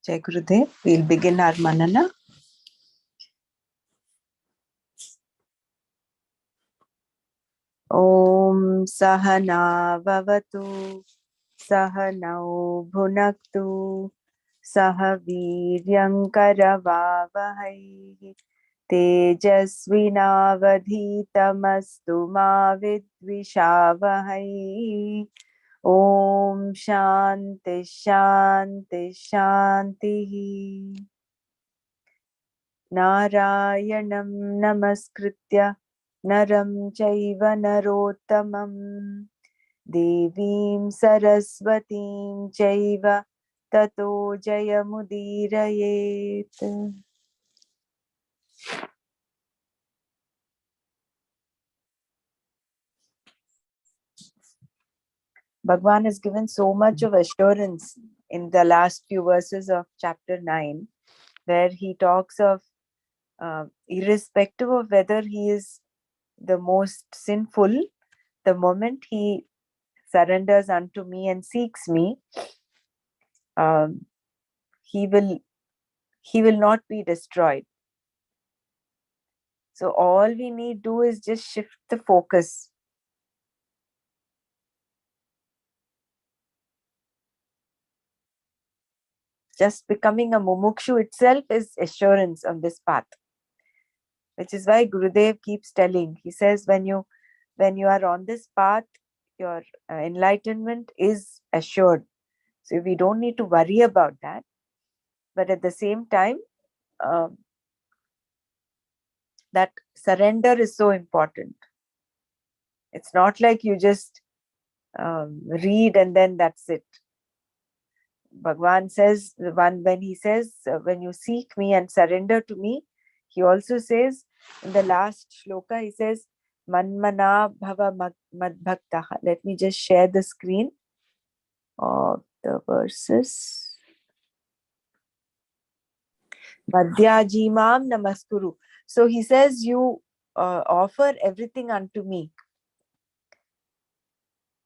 Jai Gurudev. We'll begin our Manana. Om Sahana Vavatu Sahanau Bhunaktu Sahaviryankaravavahai Tejasvinavadhitamastu ma vidvishavahai. Om Shanti Shanti Shanti. Narayanam Namaskritya Naram Chaiva Narottamam Devim Saraswatim Chaiva Tato Jayamudirayet. Bhagwan has given so much of assurance in the last few verses of chapter 9, where he talks of irrespective of whether he is the most sinful, the moment he surrenders unto me and seeks me, he will not be destroyed. So all we need do is just shift the focus. Just becoming a mumukshu itself is assurance on this path, which is why Gurudev keeps telling. He says, when you are on this path, your enlightenment is assured. So we don't need to worry about that. But at the same time, that surrender is so important. It's not like you just read and then that's it. Bhagwan says, when he says, when you seek me and surrender to me, he also says in the last shloka, he says, Manana bhava madbhaktaha. Let me just share the screen of the verses. Madhyajimam namaskuru. So he says, you offer everything unto me.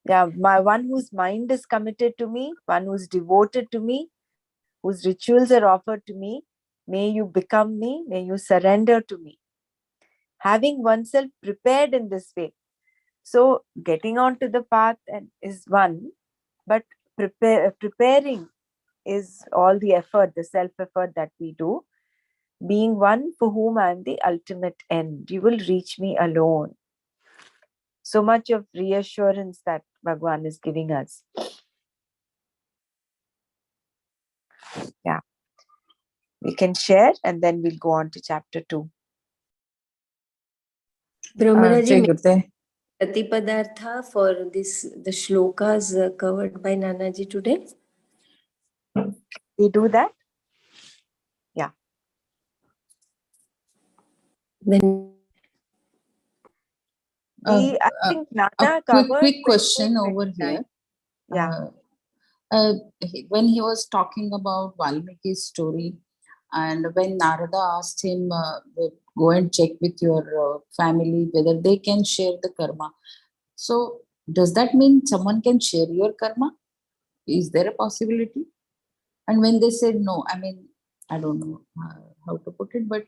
Yeah, my one whose mind is committed to me, one who's devoted to me, whose rituals are offered to me, may you become me, may you surrender to me. Having oneself prepared in this way. So getting onto the path is one, but preparing is all the effort, the self-effort that we do. Being one for whom I am the ultimate end. You will reach me alone. So much of reassurance that Bhagwan is giving us. Yeah. We can share and then we'll go on to chapter 2. Brahmaraji, Pratipadartha for the shlokas covered by Nanaji today. We do that? Yeah. Then I think Nana covered quick question over here. Yeah. When he was talking about Valmiki's story, and when Narada asked him, go and check with your family whether they can share the karma. So does that mean someone can share your karma? Is there a possibility? And when they said no, I mean, I don't know how to put it, but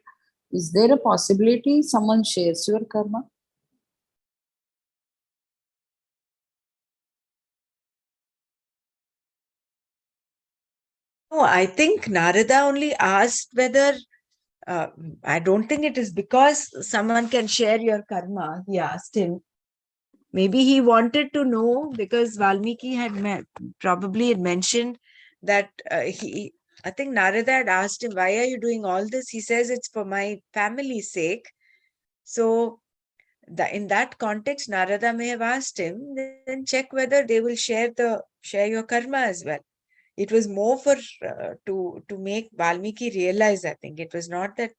is there a possibility someone shares your karma? No, I think Narada only asked whether, I don't think it is because someone can share your karma. He asked him. Maybe he wanted to know because Valmiki had probably had mentioned that I think Narada had asked him, why are you doing all this? He says, it's for my family's sake. So in that context, Narada may have asked him, then check whether they will share your karma as well. It was more for to make Valmiki realize, I think. It was not that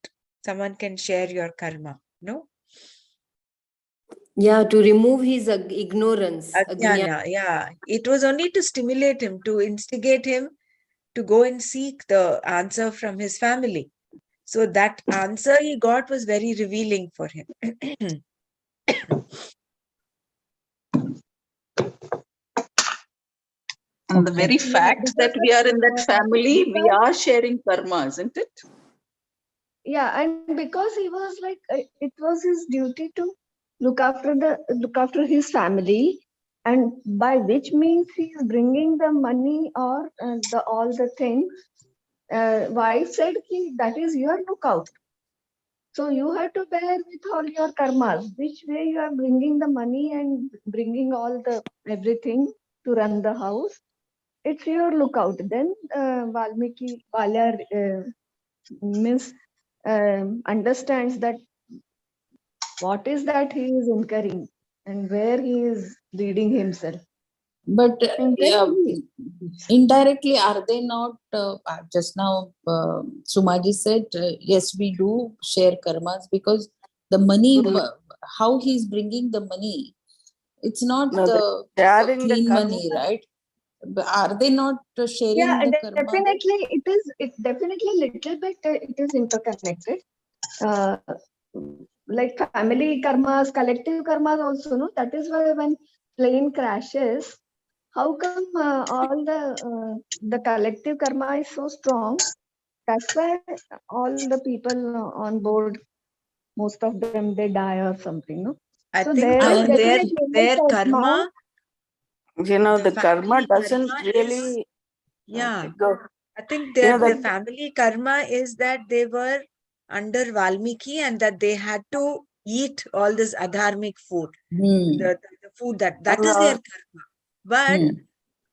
someone can share your karma, no? Yeah, to remove his ignorance. Ajnana, yeah. It was only to stimulate him, to instigate him to go and seek the answer from his family. So that answer he got was very revealing for him. And the Okay. very fact that we are in that family, we are sharing karma, isn't it? Yeah, and because he was like, it was his duty to look after his family, and by which means he is bringing the money or the all the things. Wife said, that is your lookout. So you have to bear with all your karmas. Which way you are bringing the money and bringing all the everything to run the house? It's your lookout. Then Valmiki Valyar means understands that what is that he is incurring and where he is leading himself. But And then he, indirectly, are they not? Just now, Sumaji said, yes, we do share karmas because the money, how he's bringing the money, it's not No, the sharing the clean karma. money, right? But are they not sharing yeah, the karma? definitely it definitely little bit it is interconnected. Uh, like family karmas, collective karmas also, no? That is why when plane crashes, how come all the collective karma is so strong? That's why all the people on board, most of them, they die or something, no? I So think there is And definitely their like karma, The karma family doesn't karma is, really yeah. go. I think the The family karma is that they were under Valmiki and that they had to eat all this adharmic food, the food that is their karma. But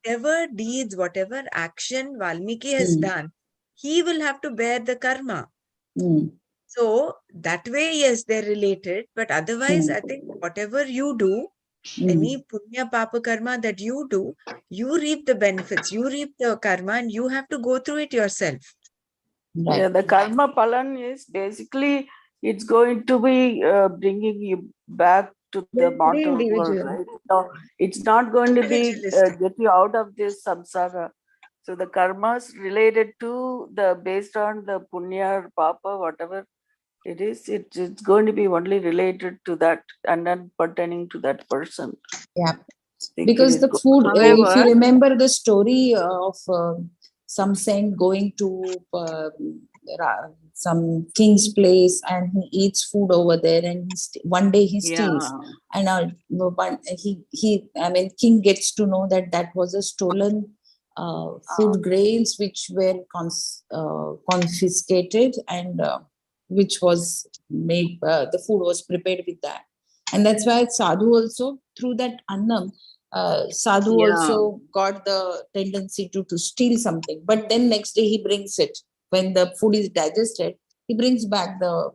whatever deeds, whatever action Valmiki has done, he will have to bear the karma. So that way, yes, they're related. But otherwise, I think whatever you do, any punya papa karma that you do, you reap the benefits, you reap the karma, and you have to go through it yourself. right. the karma palan is basically it's going to be bringing you back to the very mortal world, individual. right? No, it's not going to be Individualistic. get you out of this samsara. So the karmas related to the based on the punya or papa, whatever it is, it's going to be only related to that and then pertaining to that person. Yeah. Think it Because is the good. food, if you However, remember the story of some saint going to some king's place and he eats food over there and one day he steals, yeah, and I mean king gets to know that that was a stolen food grains which were confiscated, and which was made, the food was prepared with that, and that's why sadhu also through that annam, sadhu yeah, also got the tendency to steal something, but then next day he brings it when the food is digested, he brings back the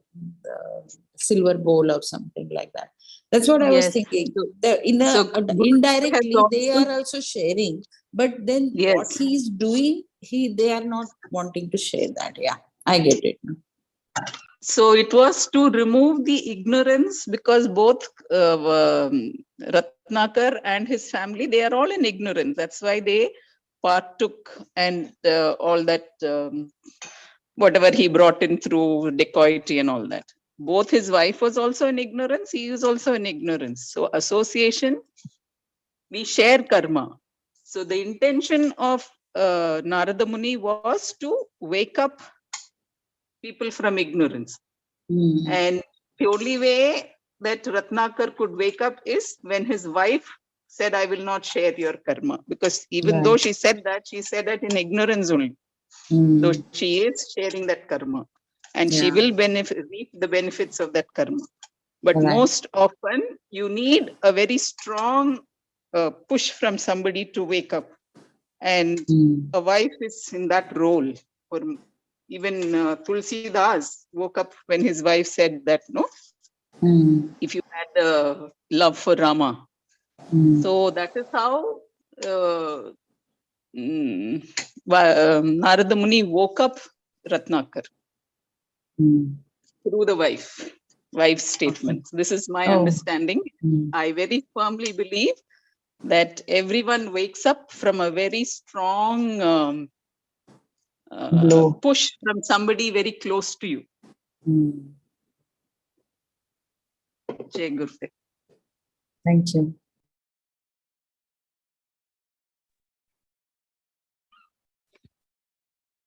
silver bowl or something like that. That's what I was yes. thinking. So, So Guru has indirectly they also, are also sharing, but then what yes. he is doing, they are not wanting to share that. Yeah, I get it. So it was to remove the ignorance because both Ratnakar and his family, they are all in ignorance. That's why they partook and all that, whatever he brought in through dacoity and all that. Both his wife was also in ignorance. He was also in ignorance. So association, we share karma. So the intention of Narada Muni was to wake up people from ignorance. And the only way that Ratnakar could wake up is when his wife said, I will not share your karma. Because even though she said that in ignorance only. So she is sharing that karma. And she will reap the benefits of that karma. But most often, you need a very strong push from somebody to wake up. And a wife is in that role. For even Tulsi Das woke up when his wife said that, no, if you had love for Rama. So that is how Narada Muni woke up Ratnakar through the wife's statements. This is my understanding. I very firmly believe that everyone wakes up from a very strong push from somebody very close to you. Jai Gurudev. Thank you.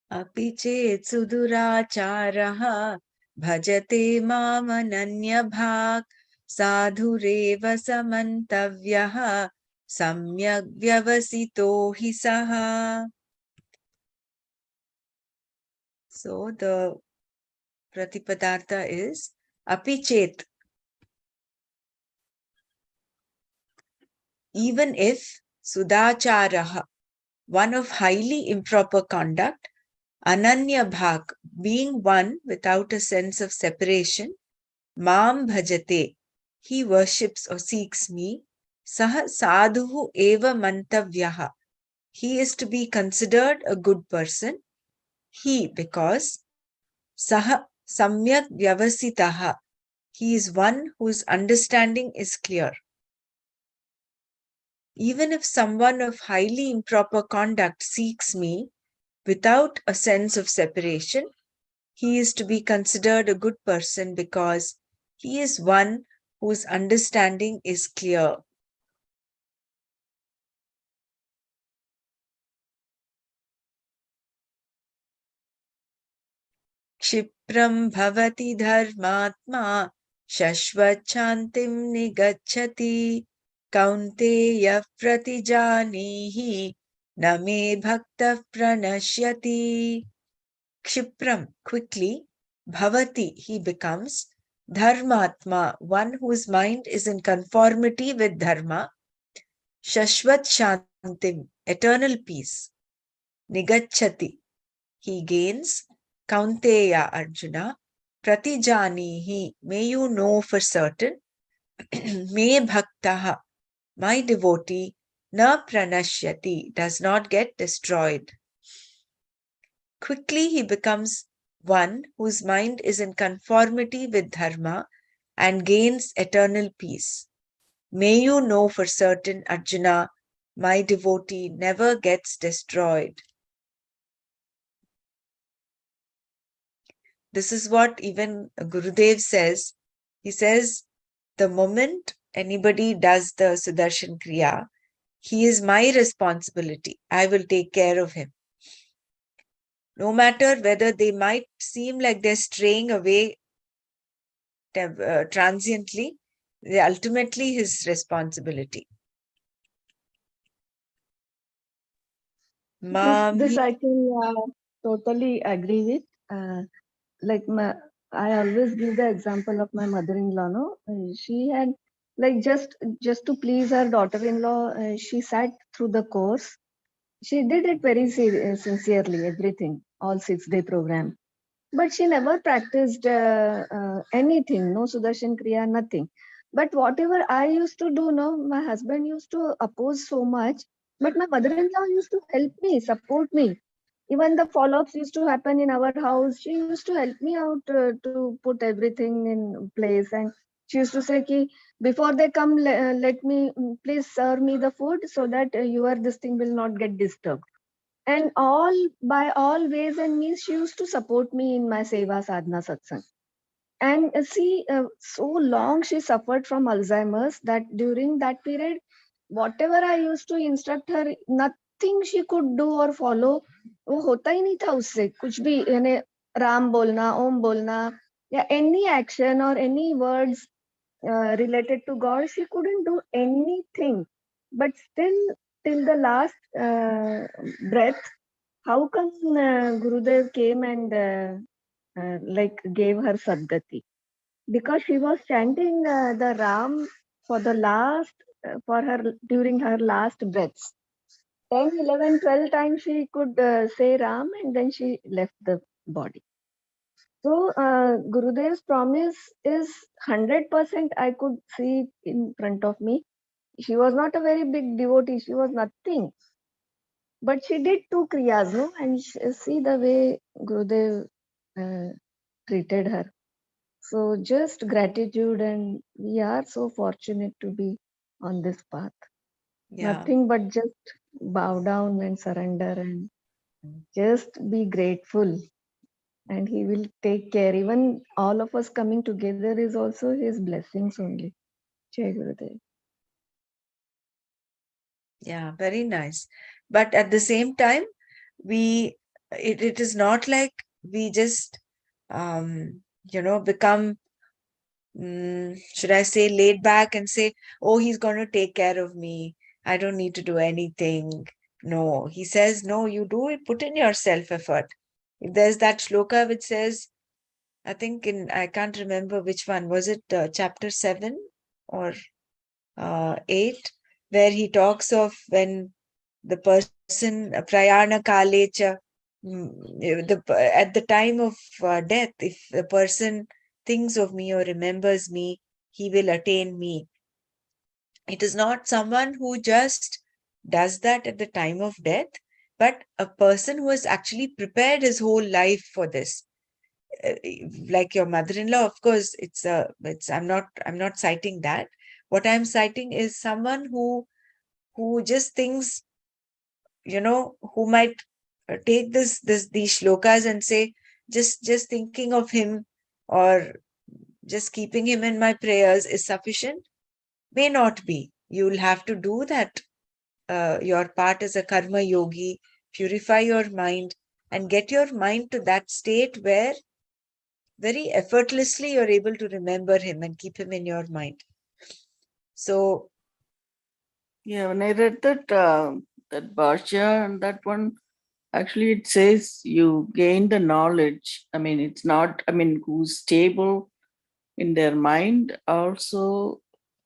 Api chet suduracharaha bhajate mam ananya bhag sadhureva samantavyaha samyak vyavasito hi saha. So the Pratipadartha is Api chet, even if Sudacharaha, one of highly improper conduct, Ananya Bhag, being one without a sense of separation, Mam Bhajate, he worships or seeks me, Saha Sadhuhu Eva Mantavyaha, he is to be considered a good person, he because Saha Samyak Vyavasitaha, he is one whose understanding is clear. Even if someone of highly improper conduct seeks me without a sense of separation, he is to be considered a good person because he is one whose understanding is clear. Kshipram bhavati dharmatma shashvachantim nigacchati kaunteya pratijanihi name bhakta pranashyati. Kshipram, quickly, bhavati, he becomes, dharmatma, one whose mind is in conformity with dharma, shashvat shantim, eternal peace, nigacchati, he gains, kaunteya Arjuna, pratijanihi, may you know for certain, me bhaktaha, my devotee, na pranashyati, does not get destroyed. Quickly he becomes one whose mind is in conformity with dharma and gains eternal peace. May you know for certain, Arjuna, my devotee never gets destroyed. This is what even Gurudev says. He says, the moment anybody does the Sudarshan Kriya, he is my responsibility. I will take care of him. No matter whether they might seem like they're straying away transiently, they ultimately his responsibility. This I can totally agree with. Like I always give the example of my mother-in-law. No, she had like just to please her daughter-in-law, she sat through the course. She did it very sincerely, everything, all 6-day program. But she never practiced anything, no Sudarshan Kriya, nothing. But whatever I used to do, no, my husband used to oppose so much. But my mother-in-law used to help me, support me. Even the follow-ups used to happen in our house. She used to help me out to put everything in place. And she used to say, Ki, before they come, let me, please serve me the food so that your this thing will not get disturbed. And all by all ways and means, she used to support me in my seva sadhana satsang. And see, so long she suffered from Alzheimer's that during that period, whatever I used to instruct her, nothing she could do or follow, वो होता ही नहीं था उससे कुछ भी यानी राम बोलना ओम बोलना या any action or any words related to God, she couldn't do anything. But still, till the last breath, how come Gurudev came and like gave her Sadgati? Because she was chanting the Ram for the last, for her during her last breaths. 10, 11, 12 times she could say Ram and then she left the body. So Gurudev's promise is 100%. I could see it in front of me. She was not a very big devotee. She was nothing. But she did 2 kriyas, no? And see the way Gurudev treated her. So just gratitude, and we are so fortunate to be on this path. Yeah. Nothing but just bow down and surrender and just be grateful. And he will take care. Even all of us coming together is also his blessings only. Jai Gurudev. Yeah, very nice. But at the same time, we it is not like we just, become, should I say, laid back and say, oh, he's going to take care of me. I don't need to do anything. No, he says, no, you do it, put in your self effort. If there's that shloka which says, I think I can't remember which one, was it chapter 7 or 8, where he talks of when the person, prayana kalecha, at the time of death, if the person thinks of me or remembers me, he will attain me. It is not someone who just does that at the time of death, but a person who has actually prepared his whole life for this. Like your mother-in-law, of course, I'm not citing that. What I'm citing is someone who just thinks, who might take these shlokas and say, just thinking of him or just keeping him in my prayers is sufficient. May not be. You'll have to do that. Your part as a karma yogi, purify your mind and get your mind to that state where very effortlessly you're able to remember him and keep him in your mind. So yeah, when I read that that Bhashya and that one, actually it says you gain the knowledge. I mean, it's not, I mean, who's stable in their mind also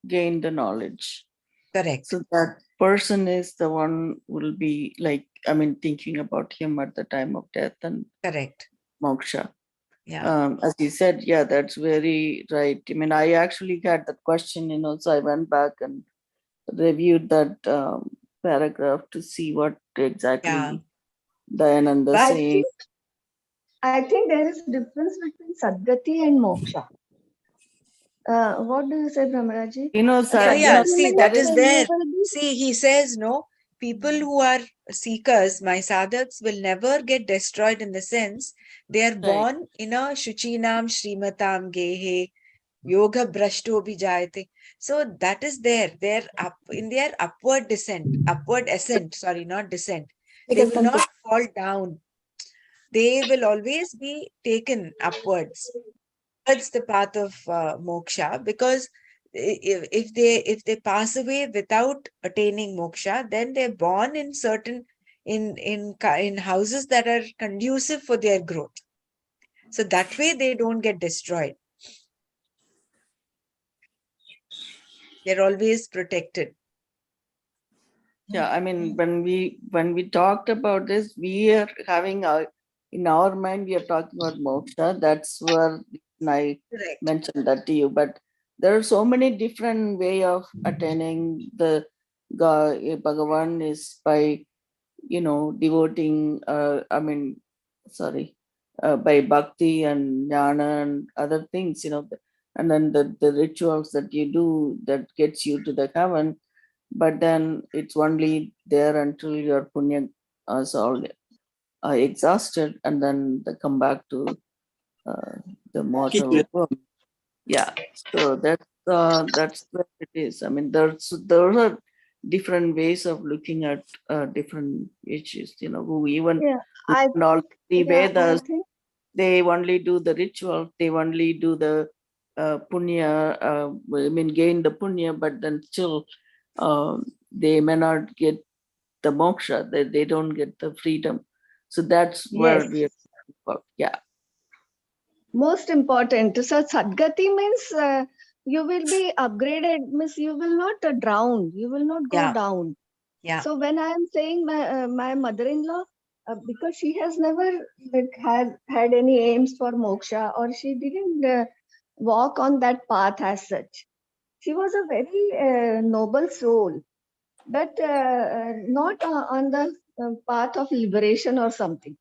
gain the knowledge. correct. So that person is the one will be like, I mean, thinking about him at the time of death and Correct. moksha. Yeah. As you said, yeah, that's very right. I mean, I actually got that question, so I went back and reviewed that paragraph to see what exactly Dayananda But saying. I think there is a difference between Sadgati and Moksha. What do you say, Brahmaraji? Yeah. Sadgati See, means that is there. you will be- See, he says, no, people who are seekers, my sadhaks, will never get destroyed in the sense they are born in a Shuchinam Shrimatam Gehe, Yoga Brashto Bijayate. So that is there. They're up in their upward ascent, sorry, not descent. They will not fall down. They will always be taken upwards. That's the path of moksha, because if they pass away without attaining moksha, then they're born in certain in houses that are conducive for their growth. So that way they don't get destroyed. They're always protected. Yeah, I mean, when we talked about this, we are having in our mind, we are talking about moksha. That's where I Correct. mentioned that to you. But there are so many different way of attaining the Bhagavan is by, devoting, by bhakti and jnana and other things, and then the rituals that you do that gets you to the heaven. But then it's only there until your punya is all exhausted, and then they come back to the mortal world. Yeah, so that's where it is. I mean, there are different ways of looking at different issues. Who even I all the Vedas, think they only do the ritual, they only do the punya. I mean, gain the punya, but then still they may not get the moksha. They don't get the freedom. So that's where yes, we are talking about. Yeah. most important. So Sadgati means you will be upgraded. Means you will not drown. You will not go Yeah. down. Yeah. So when I am saying my mother-in-law, because she has never had any aims for moksha, or she didn't walk on that path as such. She was a very noble soul, but not on the path of liberation or something.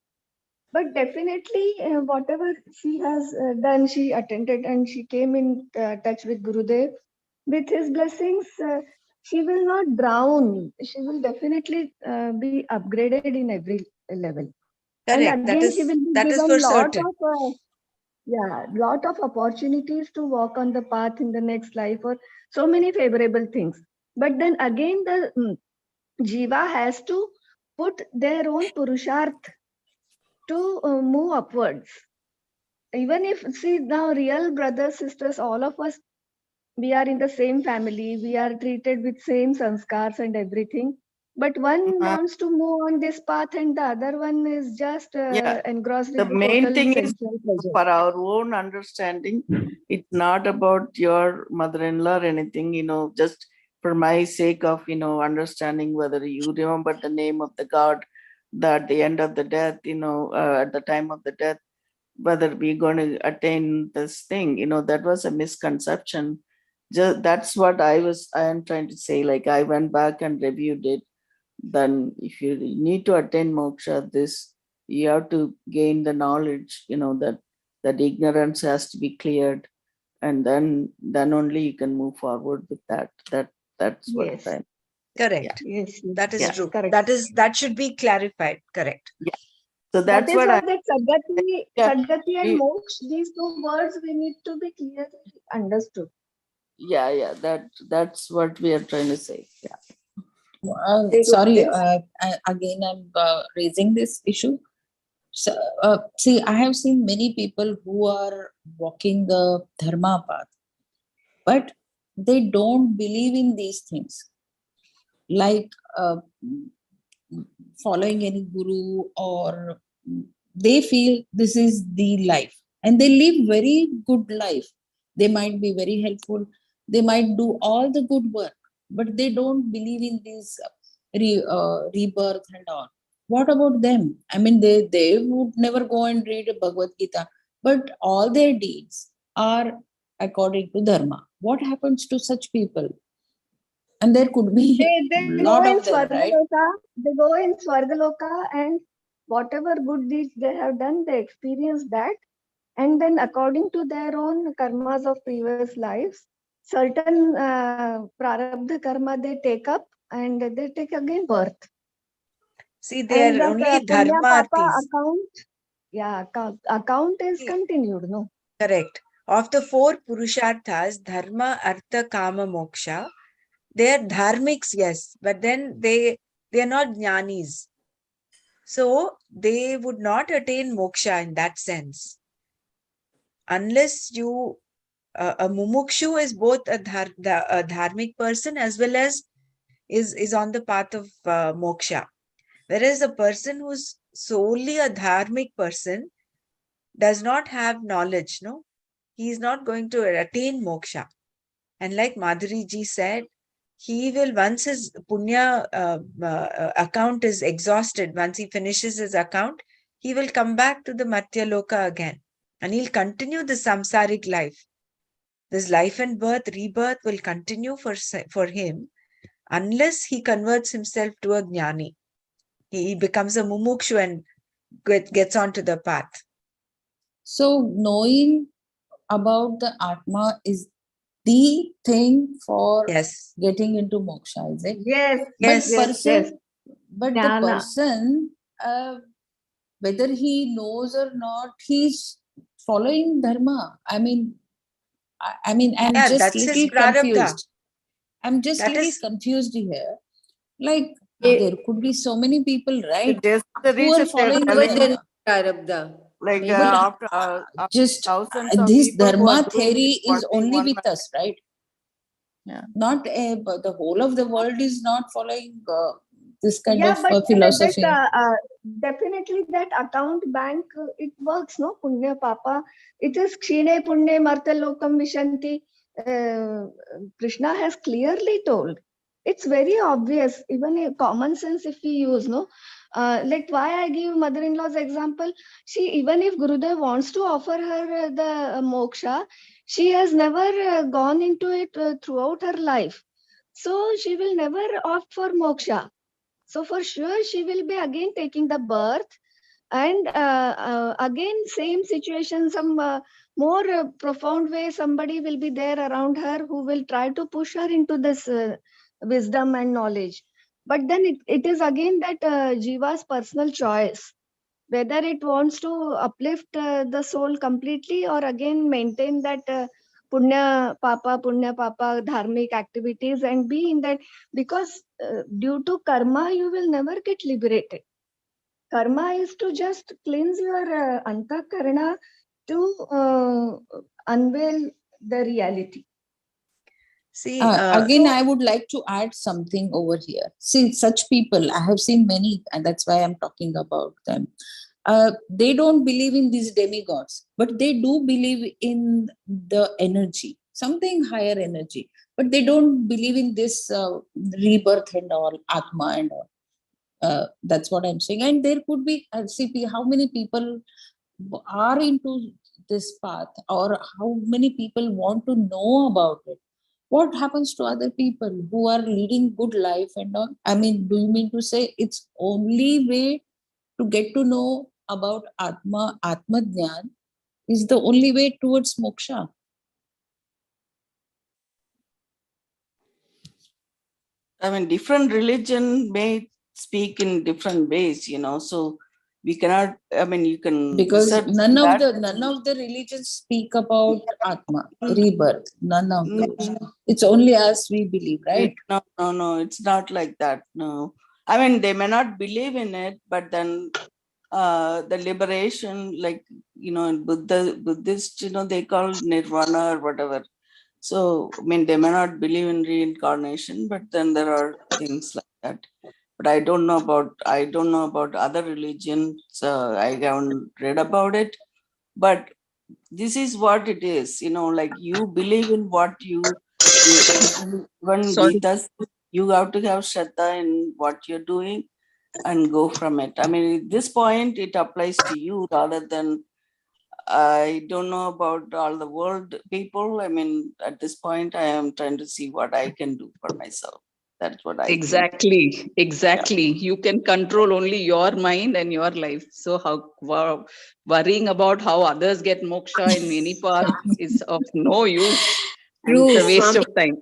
But definitely, whatever she has done, she attended and she came in touch with Gurudev. With his blessings, she will not drown. She will definitely be upgraded in every level. And Correct. again, she will be That is given for certain. lot of opportunities to walk on the path in the next life, or so many favorable things. But then again, the jiva has to put their own purusharth to move upwards. Even if, see, now real brothers, sisters, all of us, we are in the same family, we are treated with same sanskars and everything. But one wants to move on this path and the other one is just engrossed The with the main total thing is, sensual pleasure. for our own understanding, it's not about your mother-in-law or anything, just for my sake of, understanding whether you remember the name of the god, that at the end of the death, at the time of the death, whether we're going to attain this thing, that was a misconception. That's what I am trying to say. Like, I went back and reviewed it. Then if you need to attain moksha, you have to gain the knowledge, that ignorance has to be cleared, and then only you can move forward with that. That's what Yes. I'm. Correct. Yes, yes, That is Yeah. true. correct. That should be clarified. Correct. So That that's is what why I. that Sadgati, Yeah, Sadgati and we- Moksha, these two words we need to be clearly understood. yeah. That's what we are trying to say. Yeah. Sorry, Yes. again, I'm raising this issue. So, see, I have seen many people who are walking the dharma path, but they don't believe in these things, like following any guru, or they feel this is the life, and they live very good life. They might be very helpful. They might do all the good work, but they don't believe in this rebirth and all. What about them? I mean, they would never go and read a Bhagavad Gita, but all their deeds are according to dharma. What happens to such people? And there could be They a go lot in of them, right? Swargaloka, they go in Swargaloka, and whatever good deeds they have done, they experience that. And then according to their own karmas of previous lives, certain prarabdha karma they take up and they take again birth. See, they And are that only punya papa dharmarthis. account is See, continued, no? correct. Of the four purusharthas, dharma, artha, kama, moksha, they are dharmics, yes, but then they are not jnanis. So they would not attain moksha in that sense. Unless you, a mumukshu is both a dharmic person as well as is on the path of moksha. Whereas a person who's solely a dharmic person does not have knowledge, no? He is not going to attain moksha. And like Madhuri ji said, he will, once his punya account is exhausted, once he finishes his account, he will come back to the Matya Loka again. And he'll continue the samsaric life. This life and birth, rebirth will continue for him unless he converts himself to a jnani. He becomes a mumukshu and gets onto the path. So knowing about the Atma is the thing for Yes. getting into moksha, is it? Yes, Yes. But the Jnana. person, whether he knows or not, he's following dharma. I'm Yeah, just that's his little prarabdha. confused. I'm just That little is- confused here. Like, It- there could be so many people, right, There's the who are reason they're following telling, dharma. Prarabdha. like Maybe. after Just thousands of this people who are dharma doing theory it, is only one with us, right? Yeah. Not but the whole of the world is not following this kind Yeah, of but philosophy. definitely that account bank, it works, no? Punya papa. It is kshine punye martalokam vishanti. Krishna has clearly told. It's very obvious, even in common sense if we use, no? Like why I give mother-in-law's example. She, even if Gurudev wants to offer her the moksha, she has never gone into it throughout her life. So she will never opt for moksha. So for sure, she will be again taking the birth, and again same situation, some more profound way. Somebody will be there around her who will try to push her into this wisdom and knowledge. But then it is again that Jiva's personal choice, whether it wants to uplift the soul completely or again maintain that punya papa dharmic activities and be in that, because due to karma you will never get liberated. Karma is to just cleanse your antakarana to unveil the reality. See, Again, I would like to add something over here. See, such people, I have seen many, and that's why I'm talking about them. They don't believe in these demigods, but they do believe in the energy, something higher energy. But they don't believe in this rebirth and all, Atma and all. That's what I'm saying. And there could be, see, how many people are into this path, or how many people want to know about it. What happens to other people who are leading good life and all? I mean, do you mean to say it's only way to get to know about Atma Jnana is the only way towards moksha? I mean, different religion may speak in different ways, so we cannot, I mean, you can Because research none of that. the religions speak about Atma, rebirth. None of those. Mm, It's only us we believe, right? No, it's not like that. No. I mean, they may not believe in it, but then the liberation, like, in Buddhist, they call nirvana or whatever. So, I mean, they may not believe in reincarnation, but then there are things like that. But I don't know about other religions. I haven't read about it, but this is what it is. Like, you believe in what when Sorry. Gita says, you have to have Shraddha in what you're doing and go from it. I mean, at this point, it applies to you rather than, I don't know about all the world people. I mean, at this point, I am trying to see what I can do for myself. That's what I think. Exactly. You can control only your mind and your life. So worrying about how others get moksha in any path is of no use, and it's True, a waste Swami. of time.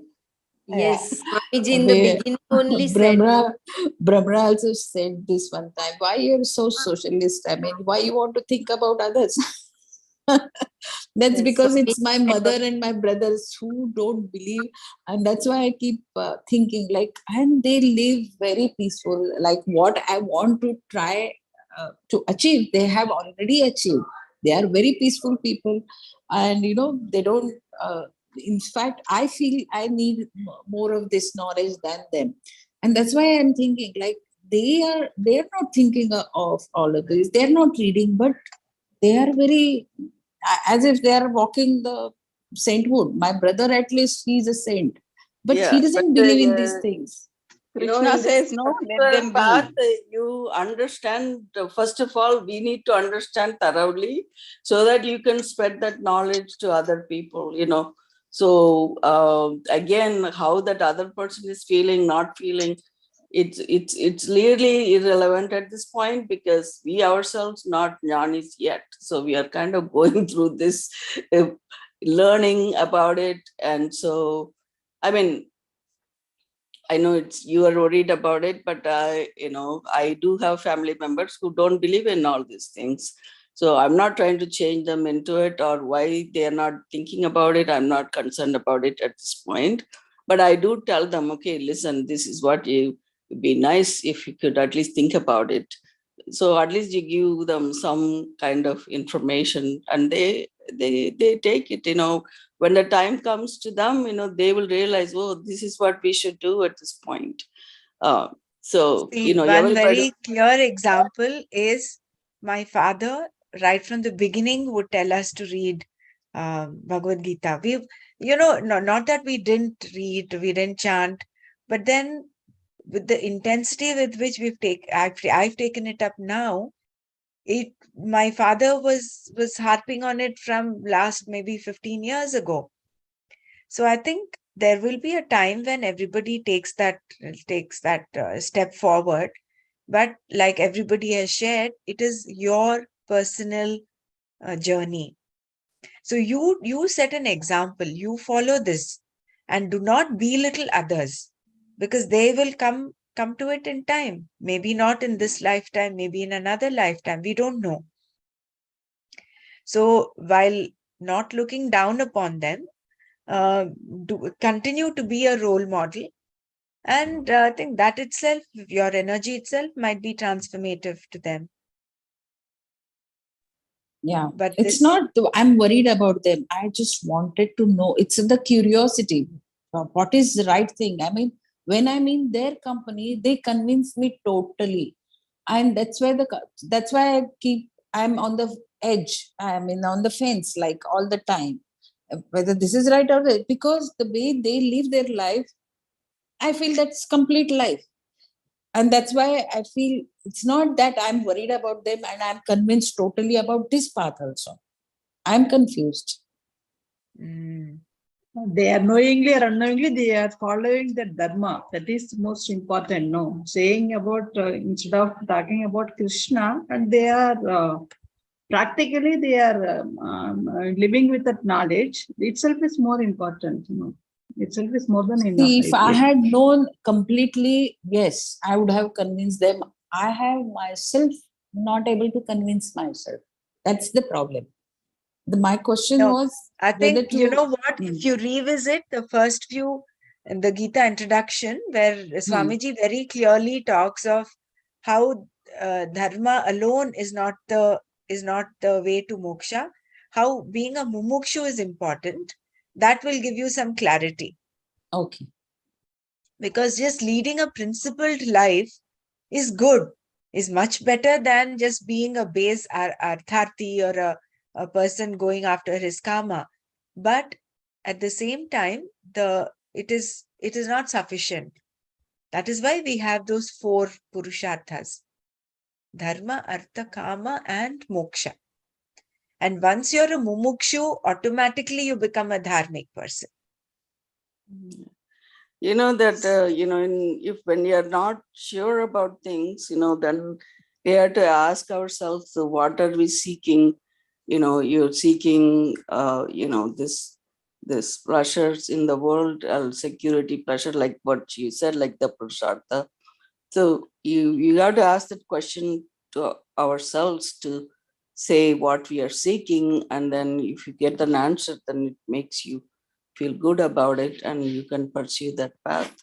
Yes, Swamiji in the beginning only said. Brahma also said this one time. Why you're so socialist? I mean, why you want to think about others? That's Yes, because Swami it's my said, mother and my brothers who don't believe, and that's why I keep thinking like, and they live very peaceful. Like what I want to try to achieve, they have already achieved. They are very peaceful people, and they don't. In fact, I feel I need more of this knowledge than them, and that's why I'm thinking like they are not thinking of all of this. They're not reading, but they are very as if they are walking the sainthood. My brother, at least, he's a saint, but he Yeah, but doesn't believe in these things. Krishna in this says, no, let particular them path, be. you understand, first of all, we need to understand thoroughly so that you can spread that knowledge to other people. So again, how that other person is feeling, not feeling, it's really irrelevant at this point, because we ourselves not jnanis yet. So we are kind of going through this, uh, learning about it. And so, I mean, I know you are worried about it, but I do have family members who don't believe in all these things. So I'm not trying to change them into it, or why they are not thinking about it. I'm not concerned about it at this point. But I do tell them, okay, listen, this is what it'd be nice if you could at least think about it. So at least you give them some kind of information, and they take it. When the time comes to them, they will realize, oh, this is what we should do at this point. Uh, so, See, one everybody. very clear example is my father, right from the beginning, would tell us to read Bhagavad Gita. Not that we didn't read, we didn't chant, but then with the intensity with which I've taken it up now, my father was harping on it from last maybe 15 years ago. So I think there will be a time when everybody takes that step forward. But like everybody has shared, it is your personal journey. So you set an example, you follow this, and do not belittle others, because they will come to it in time. Maybe not in this lifetime, maybe in another lifetime. We don't know. So while not looking down upon them, continue to be a role model. And I think that itself, your energy itself, might be transformative to them. Yeah, But it's this, not, I'm worried about them. I just wanted to know. It's the curiosity. What is the right thing? I mean, when I'm in their company, they convince me totally. And that's why I'm on the edge. I mean, on the fence, like all the time. Whether this is right or right, because the way they live their life, I feel that's complete life. And that's why I feel it's not that I'm worried about them and I'm convinced totally about this path also. I'm confused. mm, They are knowingly or unknowingly, they are following the dharma. That is most important. No, saying about instead of talking about Krishna, and they are practically they are living with that knowledge. Itself is more important. Itself is more than enough. See, I if I feel. had known completely, yes, I would have convinced them. I have myself not able to convince myself. That's the problem. My question no, was I whether think, you to. know what, if you revisit the first few in the Gita introduction, where Swamiji very clearly talks of how dharma alone is not the way to moksha, how being a mumukshu is important, that will give you some clarity. Okay. Because just leading a principled life is good, is much better than just being a base artharthi or a person going after his karma. But at the same time, it is not sufficient. That is why we have those four purusharthas: dharma, artha, kama, and moksha. And once you're a mumukshu, automatically you become a dharmic person. You know that if when you're not sure about things, then we have to ask ourselves, so what are we seeking? You're seeking this pressures in the world, security pressure, like what you said, like the prasartha. So you have to ask that question to ourselves to say what we are seeking, and then if you get an answer, then it makes you feel good about it, and you can pursue that path.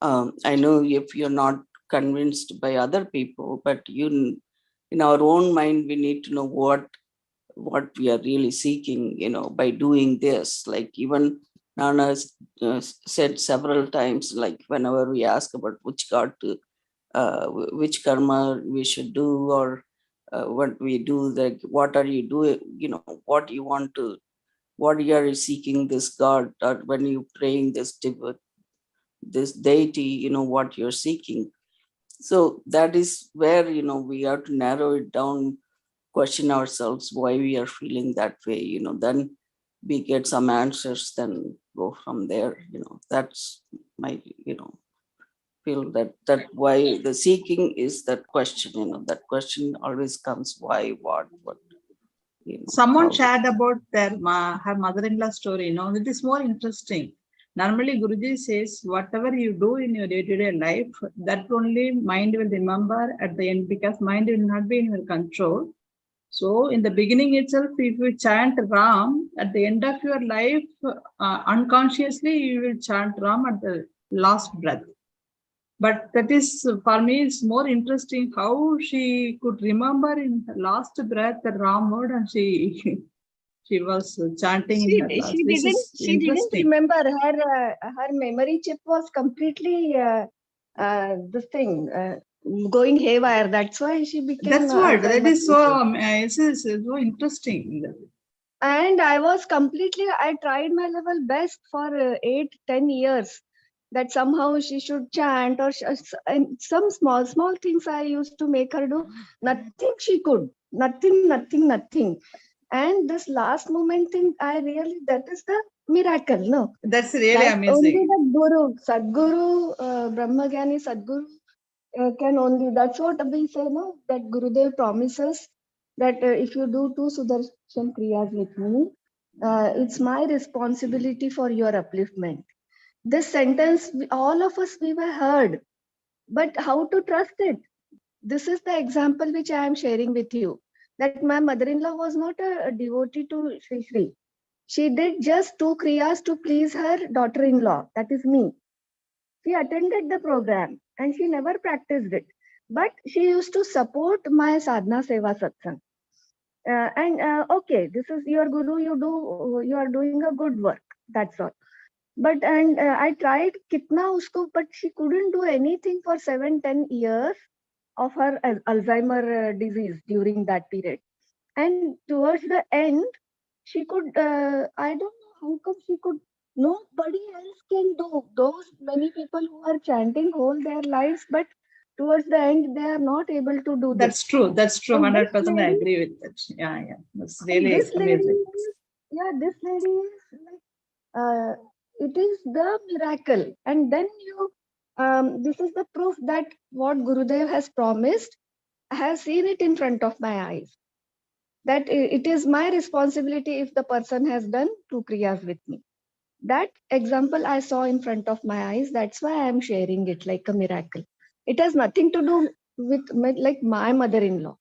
I know if you're not convinced by other people, but in our own mind, we need to know what we are really seeking, by doing this. Like even Nana has said several times, like whenever we ask about which god to, which karma we should do, or what we do, like what are you doing, what you want to, what you are seeking this god, or when you praying this deity, what you're seeking. So that is where, we have to narrow it down, question ourselves why we are feeling that way, then we get some answers, then go from there. That's my, feel that why the seeking is that question, that question always comes, why, what, Someone how. shared about her mother-in-law story. It is more interesting. Normally, Guruji says, whatever you do in your day-to-day life, that only mind will remember at the end, because mind will not be in your control. So, in the beginning itself, if you chant Ram, at the end of your life, unconsciously, you will chant Ram at the last breath. But that is, for me, it's more interesting how she could remember in her last breath the Ram word, and she was chanting in her last. This is She didn't interesting. remember. Her memory chip was completely this thing going haywire. That's why she became That's what. That is so. Alzheimer's. It's so interesting. And I tried my level best for 8-10 years that somehow she should chant and some small things I used to make her do. Nothing she could. Nothing. And this last moment thing, that is the miracle, no? That's really That only amazing. the Guru, Sadguru, Brahmagyani Sadguru can only, that's what we say, no? That Gurudev promises that if you do 2 Sudarshan Kriyas with me, it's my responsibility for your upliftment. This sentence, all of us, we were heard, but how to trust it? This is the example which I am sharing with you. That my mother-in-law was not a devotee to Sri Sri. She did just 2 Kriyas to please her daughter-in-law, that is me. She attended the program and she never practiced it. But she used to support my sadhana seva satsang. Okay, this is your guru. You are doing a good work. That's all. But I tried kitna usko, but she couldn't do anything for 7-10 years of her Alzheimer disease during that period. And towards the end, she could. I don't know how come she could. Nobody else can do. Those many people who are chanting whole their lives, but towards the end, they are not able to do this. That's true. That's true. And this 100% I lady, agree with that. Yeah, yeah. That's and really this lady amazing. is, yeah, this lady is like, it is the miracle. And then this is the proof that what Gurudev has promised, I have seen it in front of my eyes. That it is my responsibility if the person has done 2 kriyas with me. That example I saw in front of my eyes. That's why I am sharing it like a miracle. It has nothing to do with like my mother-in-law.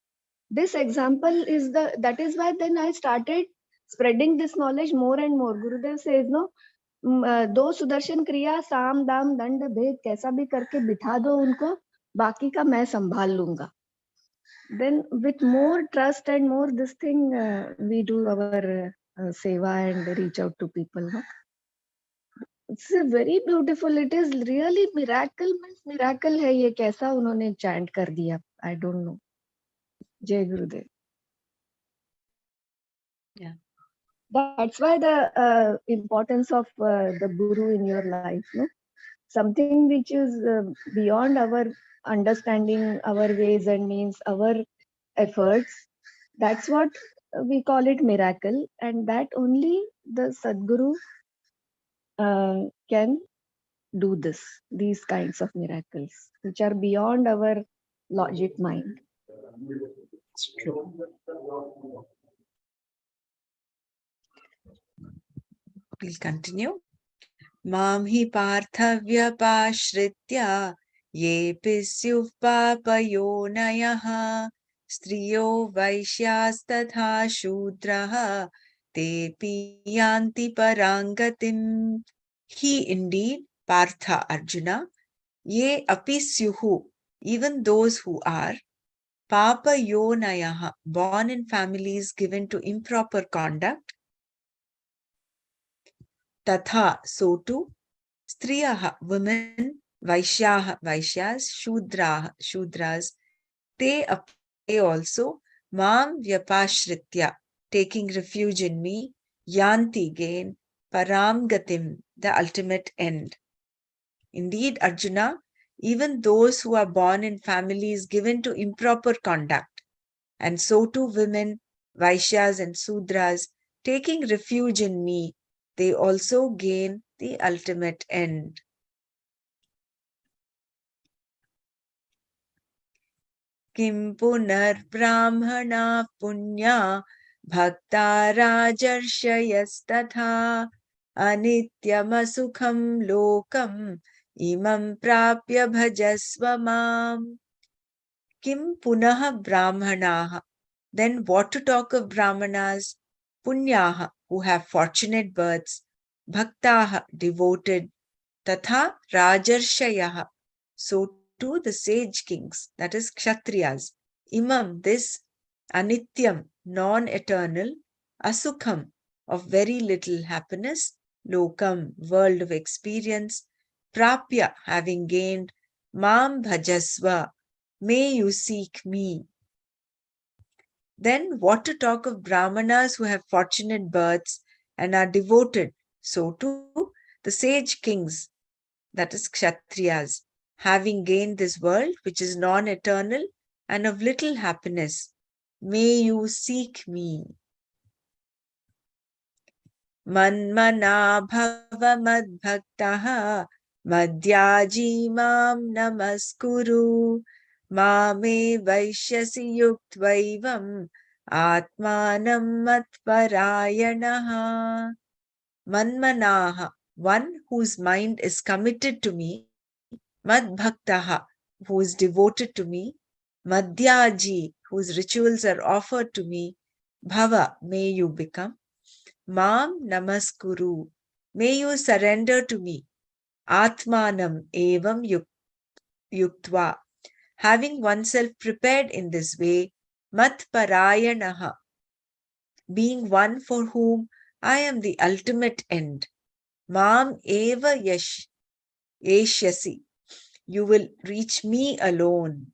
This example is that is why then I started spreading this knowledge more and more. Gurudev says no, दो सुदर्शन क्रिया साम दाम दंड भेद कैसा भी करके बिठा दो उनको, बाकी का मैं संभाल लूंगा. Then with more trust and more this thing, we do our seva and reach out to people. No? It's a very beautiful. It is really miracle. Means miracle है ये, कैसा उन्होंने chant कर दिया. I don't know. Jai Gurudev. Yeah. That's why the importance of the guru in your life. No? Something which is beyond our understanding, our ways and means, our efforts. That's what we call it miracle, and that only the Sadguru can do these kinds of miracles, which are beyond our logic mind. It's true. We'll continue. Mam hi parthavyapashritya yepi syuv papayonayaha striyo vaishyastatha shudraha tepi yanti parangatim. He indeed, Partha Arjuna, ye api syuhu, even those who are papayonayaha, born in families given to improper conduct, tatha, so too, striyaha, women, vaishyaha, vaishyas, shudraha, shudras, they also, mam vyapashritya, taking refuge in me, yanti, gain, param gatim, the ultimate end. Indeed, Arjuna, even those who are born in families given to improper conduct, and so too women, Vaishyas and Sudras, taking refuge in me, they also gain the ultimate end. Kim punar brahmana punya bhakta rajarshyastatha anityamasukham lokam imam prapya bhajasva mam. Kim punaha brahmanaha. Then what to talk of brahmanas? Punyaha, who have fortunate births. Bhaktaha, devoted. Tatha rajarshayaha. So too the sage kings, that is kshatriyas. Imam, this. Anityam, non-eternal. Asukham, of very little happiness. Lokam, world of experience. Prapya, having gained. Mam bhajasva, may you seek me. Then what to talk of brahmanas who have fortunate births and are devoted? So too the sage kings, that is kshatriyas, having gained this world which is non-eternal and of little happiness, may you seek me. Manmana bhava madbhaktaha madhyaji mam namaskuru mame vaishyasi yuktvaivam atmanam matparayanaha. Manmanaha, one whose mind is committed to me, madbhaktaha, who is devoted to me, madhyaji, whose rituals are offered to me, bhava, may you become, mam namaskuru, may you surrender to me, atmanam evam yuktva, having oneself prepared in this way, matparayanaha, being one for whom I am the ultimate end. Mam eva yashyasi. You will reach me alone.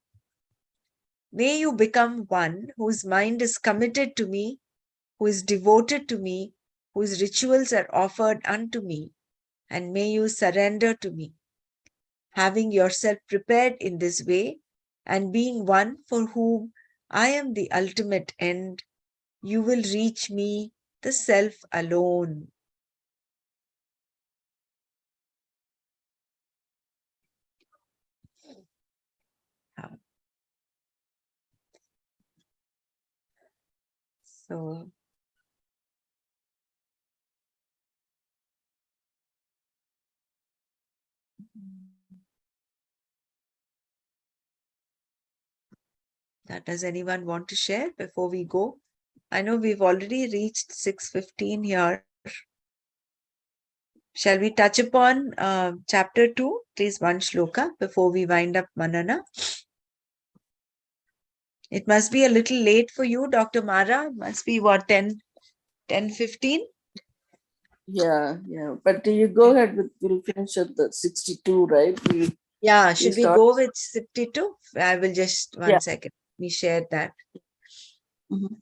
May you become one whose mind is committed to me, who is devoted to me, whose rituals are offered unto me, and may you surrender to me. Having yourself prepared in this way, and being one for whom I am the ultimate end, you will reach me, the self alone. So, does anyone want to share before we go? I know we've already reached 6:15 here. Shall we touch upon chapter 2, please, one shloka before we wind up Manana? It must be a little late for you, Dr. Mara. It must be what, 10:15? Yeah, yeah. But you go ahead with, we'll finish at the 62, right? Yeah, should we start- go with 62? I will just, Yeah. one second. We shared that. Mhm.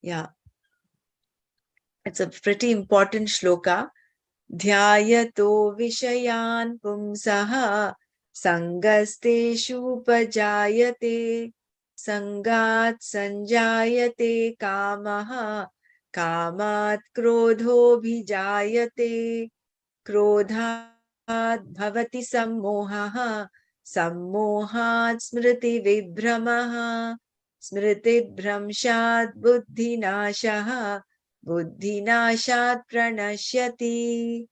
Yeah, it's a pretty important shloka. Dhyayato vishayan pumsaha sangasteshu pajayate sangat sanjayate kamaha kamat krodho bhijayate क्रोधात् भवति सम्मोहः सम्मोहात् स्मृतिविभ्रमः स्मृतिभ्रंशात् बुद्धिनाशः बुद्धिनाशात् प्रणश्यति.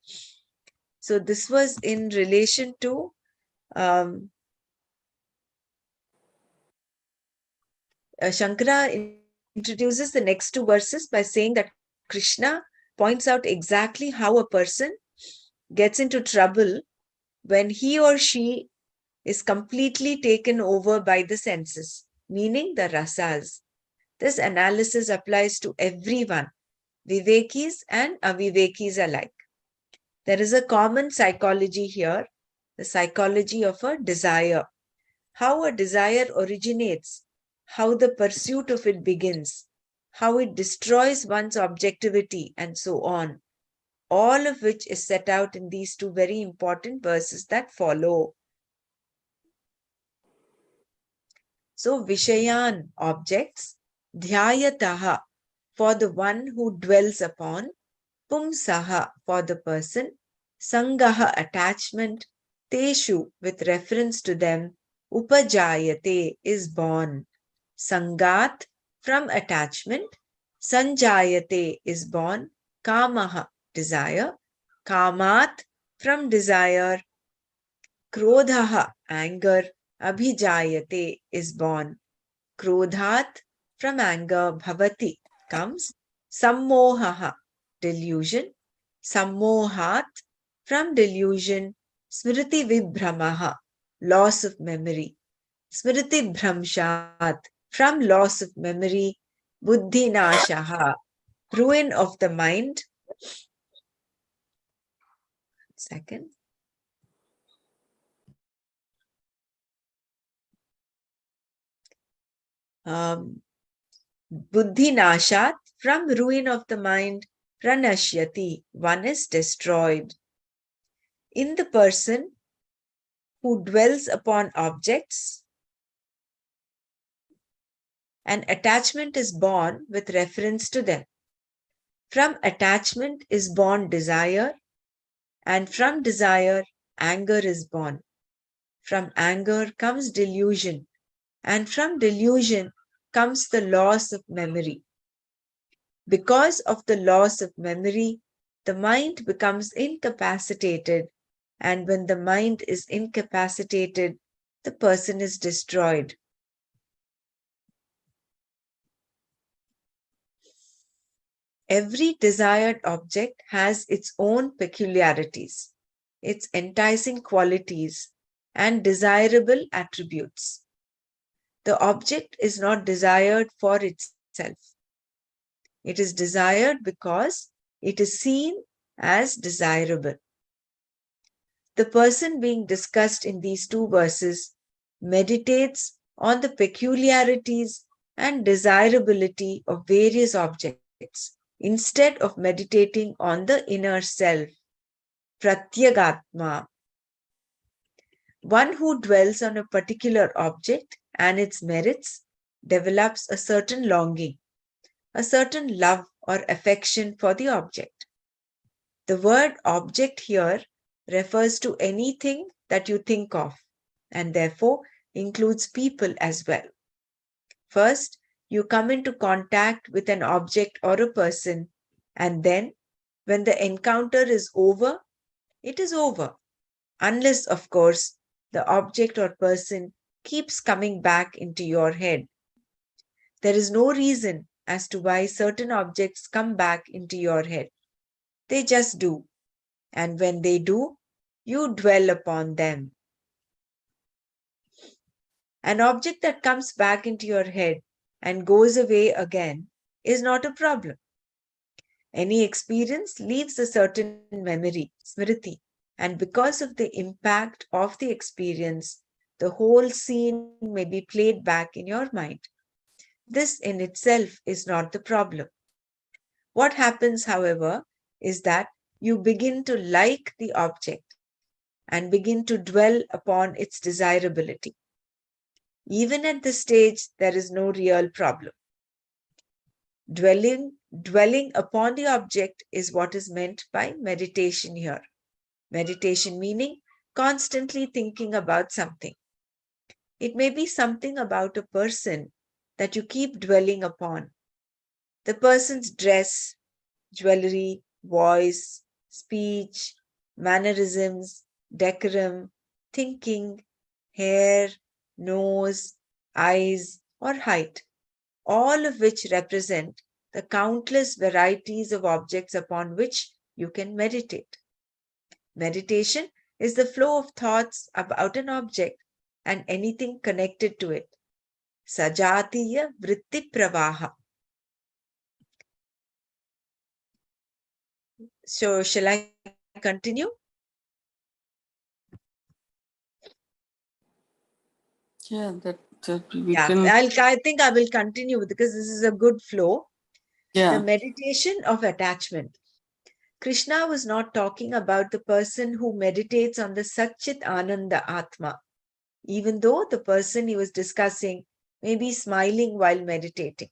So this was in relation to Shankara introduces the next two verses by saying that Krishna points out exactly how a person gets into trouble when he or she is completely taken over by the senses, meaning the rasas. This analysis applies to everyone, Vivekis and Avivekis alike. There is a common psychology here, the psychology of a desire. How a desire originates, how the pursuit of it begins, how it destroys one's objectivity, and so on. All of which is set out in these two very important verses that follow. So, Vishayan, objects, Dhyayataha, for the one who dwells upon, Pumsaha, for the person, Sangaha, attachment, Teshu, with reference to them, Upajayate, is born. Sangat, from attachment, Sanjayate, is born. Kamaha, desire. Kamat, from desire. Krodhaha, anger. Abhijayate, is born. Krodhat, from anger. Bhavati, comes. Sammohaha, delusion. Sammohat, from delusion. Smriti vibhramaha, loss of memory. Smriti bhramshat, from loss of memory. Buddhi nashaha, ruin of the mind. Second. Buddhi nashat, from ruin of the mind. Pranashyati, one is destroyed. In the person who dwells upon objects, an attachment is born with reference to them. From attachment is born desire, and from desire, anger is born. From anger comes delusion, and from delusion comes the loss of memory. Because of the loss of memory, the mind becomes incapacitated, and when the mind is incapacitated, the person is destroyed. Every desired object has its own peculiarities, its enticing qualities, and desirable attributes. The object is not desired for itself. It is desired because it is seen as desirable. The person being discussed in these two verses meditates on the peculiarities and desirability of various objects instead of meditating on the inner self, pratyagatma. One who dwells on a particular object and its merits develops a certain longing, a certain love or affection for the object. The word object here refers to anything that you think of, and therefore includes people as well. First, you come into contact with an object or a person, and then when the encounter is over, it is over. Unless, of course, the object or person keeps coming back into your head. There is no reason as to why certain objects come back into your head. They just do. And when they do, you dwell upon them. An object that comes back into your head and goes away again is not a problem. Any experience leaves a certain memory, smriti, and because of the impact of the experience, the whole scene may be played back in your mind. This in itself is not the problem. What happens, however, is that you begin to like the object and begin to dwell upon its desirability. Even at this stage, there is no real problem. Dwelling upon the object is what is meant by meditation here. Meditation meaning constantly thinking about something. It may be something about a person that you keep dwelling upon. The person's dress, jewelry, voice, speech, mannerisms, decorum, thinking, hair, nose, eyes, or height, all of which represent the countless varieties of objects upon which you can meditate. Meditation is the flow of thoughts about an object and anything connected to it. Sajatiya vritti pravaha. So, shall I continue? Yeah, that we Yeah, can. I think I will continue because this is a good flow. The Yeah, meditation of attachment. Krishna was not talking about the person who meditates on the Satchit Ananda Atma, even though the person he was discussing may be smiling while meditating.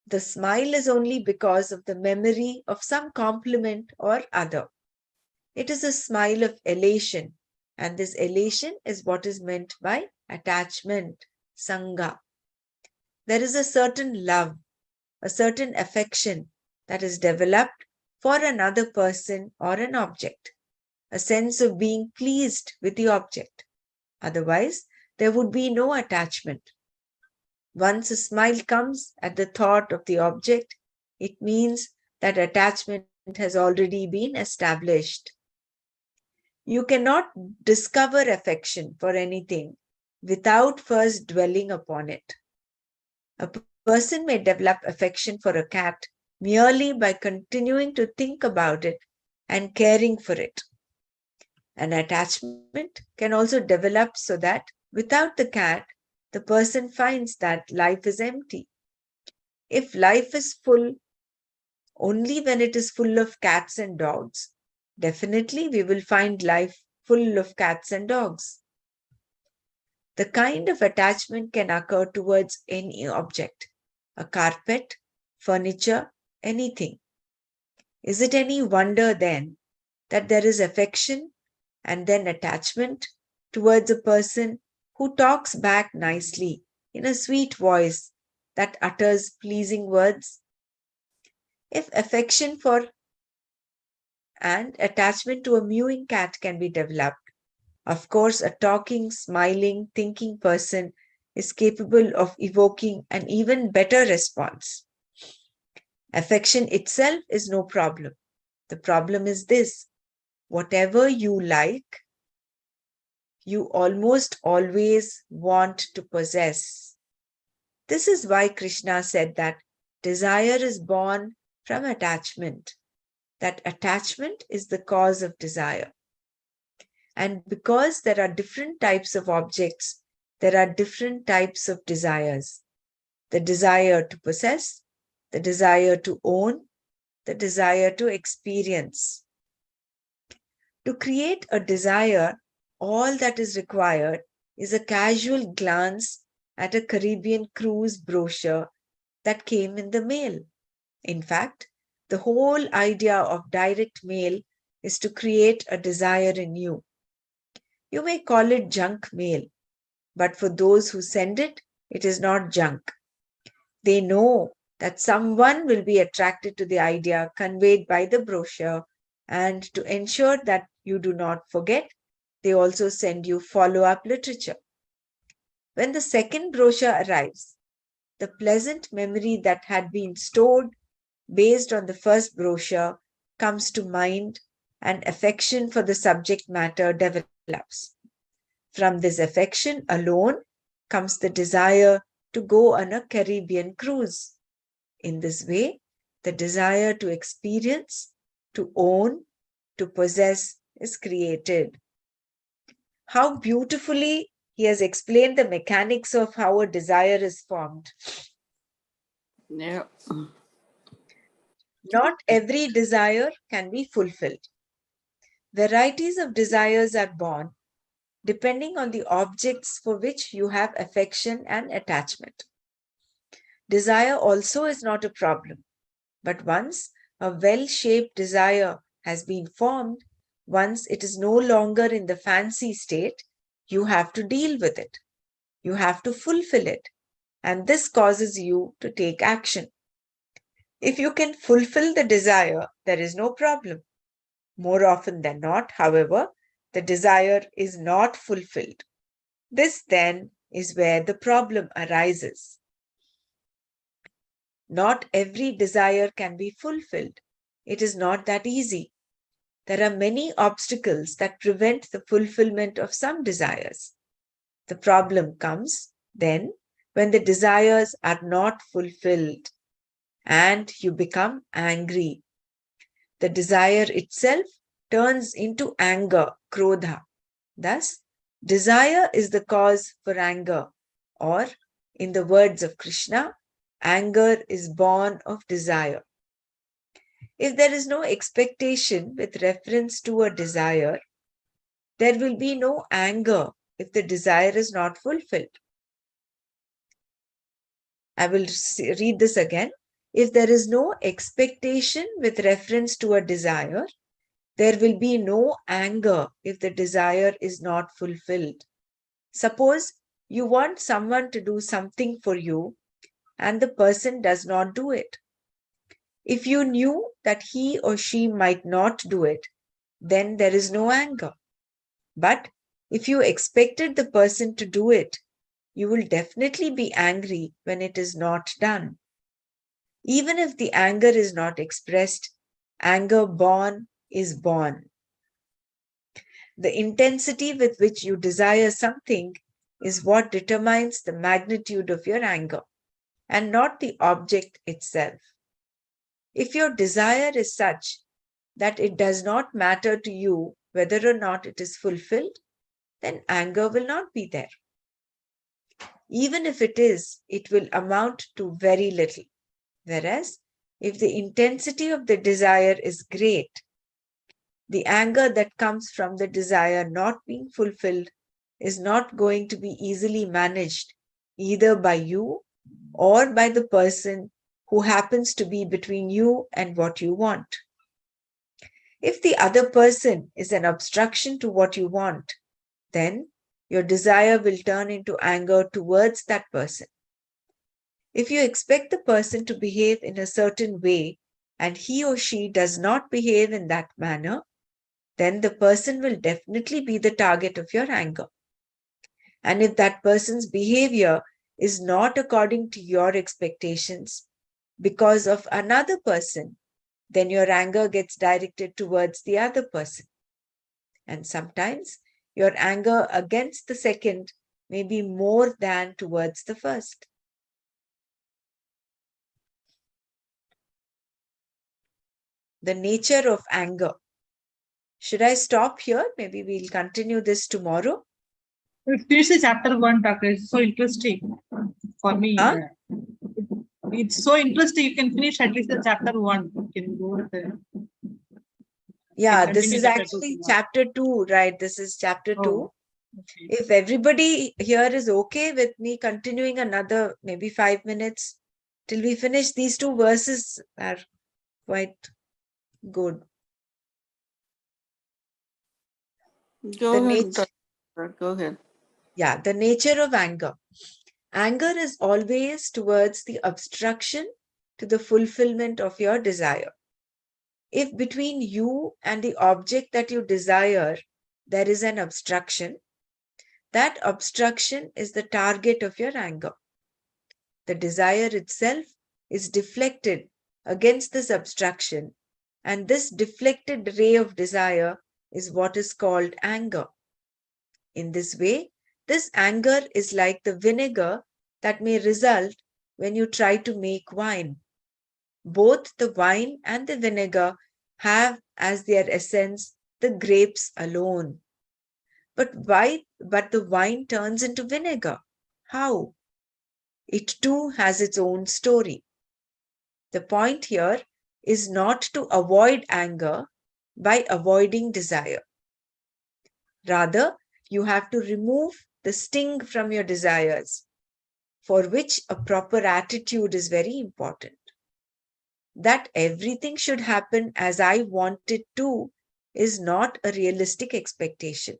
The smile is only because of the memory of some compliment or other. It is a smile of elation, and this elation is what is meant by attachment, sangha. There is a certain love, a certain affection that is developed for another person or an object, a sense of being pleased with the object. Otherwise, there would be no attachment. Once a smile comes at the thought of the object, it means that attachment has already been established. You cannot discover affection for anything without first dwelling upon it. A person may develop affection for a cat merely by continuing to think about it and caring for it. An attachment can also develop so that without the cat, the person finds that life is empty. If life is full only when it is full of cats and dogs, definitely we will find life full of cats and dogs. The kind of attachment can occur towards any object, a carpet, furniture, anything. Is it any wonder then that there is affection and then attachment towards a person who talks back nicely in a sweet voice that utters pleasing words? If affection for and attachment to a mewing cat can be developed. Of course, a talking, smiling, thinking person is capable of evoking an even better response. Affection itself is no problem. The problem is this: whatever you like, you almost always want to possess. This is why Krishna said that desire is born from attachment, that attachment is the cause of desire. And because there are different types of objects, there are different types of desires. The desire to possess, the desire to own, the desire to experience. To create a desire, all that is required is a casual glance at a Caribbean cruise brochure that came in the mail. In fact, the whole idea of direct mail is to create a desire in you. You may call it junk mail, but for those who send it, it is not junk. They know that someone will be attracted to the idea conveyed by the brochure, and to ensure that you do not forget, they also send you follow-up literature. When the second brochure arrives, the pleasant memory that had been stored based on the first brochure comes to mind, and affection for the subject matter develops. From this affection alone comes the desire to go on a Caribbean cruise. In this way, the desire to experience, to own, to possess is created. How beautifully he has explained the mechanics of how a desire is formed. Yeah. Not every desire can be fulfilled. Varieties of desires are born depending on the objects for which you have affection and attachment. Desire also is not a problem, but once a well-shaped desire has been formed, once it is no longer in the fancy state, you have to deal with it. You have to fulfill it, and this causes you to take action. If you can fulfill the desire, there is no problem. More often than not, however, the desire is not fulfilled. This then is where the problem arises. Not every desire can be fulfilled. It is not that easy. There are many obstacles that prevent the fulfillment of some desires. The problem comes then when the desires are not fulfilled and you become angry. The desire itself turns into anger, krodha. Thus, desire is the cause for anger, or in the words of Krishna, anger is born of desire. If there is no expectation with reference to a desire, there will be no anger if the desire is not fulfilled. I will read this again. If there is no expectation with reference to a desire, there will be no anger if the desire is not fulfilled. Suppose you want someone to do something for you and the person does not do it. If you knew that he or she might not do it, then there is no anger. But if you expected the person to do it, you will definitely be angry when it is not done. Even if the anger is not expressed, anger born is born. The intensity with which you desire something is what determines the magnitude of your anger, and not the object itself. If your desire is such that it does not matter to you whether or not it is fulfilled, then anger will not be there. Even if it is, it will amount to very little. Whereas, if the intensity of the desire is great, the anger that comes from the desire not being fulfilled is not going to be easily managed either by you or by the person who happens to be between you and what you want. If the other person is an obstruction to what you want, then your desire will turn into anger towards that person. If you expect the person to behave in a certain way and he or she does not behave in that manner, then the person will definitely be the target of your anger. And if that person's behavior is not according to your expectations because of another person, then your anger gets directed towards the other person. And sometimes your anger against the second may be more than towards the first. The nature of anger. Should I stop here? Maybe we'll continue this tomorrow. Finish the chapter 1, Doctor. It's so interesting for me. Huh? It's so interesting. You can finish at least the chapter 1. You can go with the. Yeah, can this continue is chapter 2 actually tomorrow. chapter 2, right? This is chapter 2. Oh, okay. If everybody here is okay with me continuing another maybe 5 minutes till we finish, these 2 verses are quite good. Go The ahead, nature, Doctor. Go ahead. yeah, the nature of anger. Anger is always towards the obstruction to the fulfillment of your desire. If between you and the object that you desire, there is an obstruction, that obstruction is the target of your anger. The desire itself is deflected against this obstruction, and this deflected ray of desire is what is called anger. In this way, this anger is like the vinegar that may result when you try to make wine. Both the wine and the vinegar have as their essence the grapes alone. But the wine turns into vinegar? How? It too has its own story. The point here is not to avoid anger by avoiding desire. Rather, you have to remove the sting from your desires, for which a proper attitude is very important. That everything should happen as I want it to is not a realistic expectation.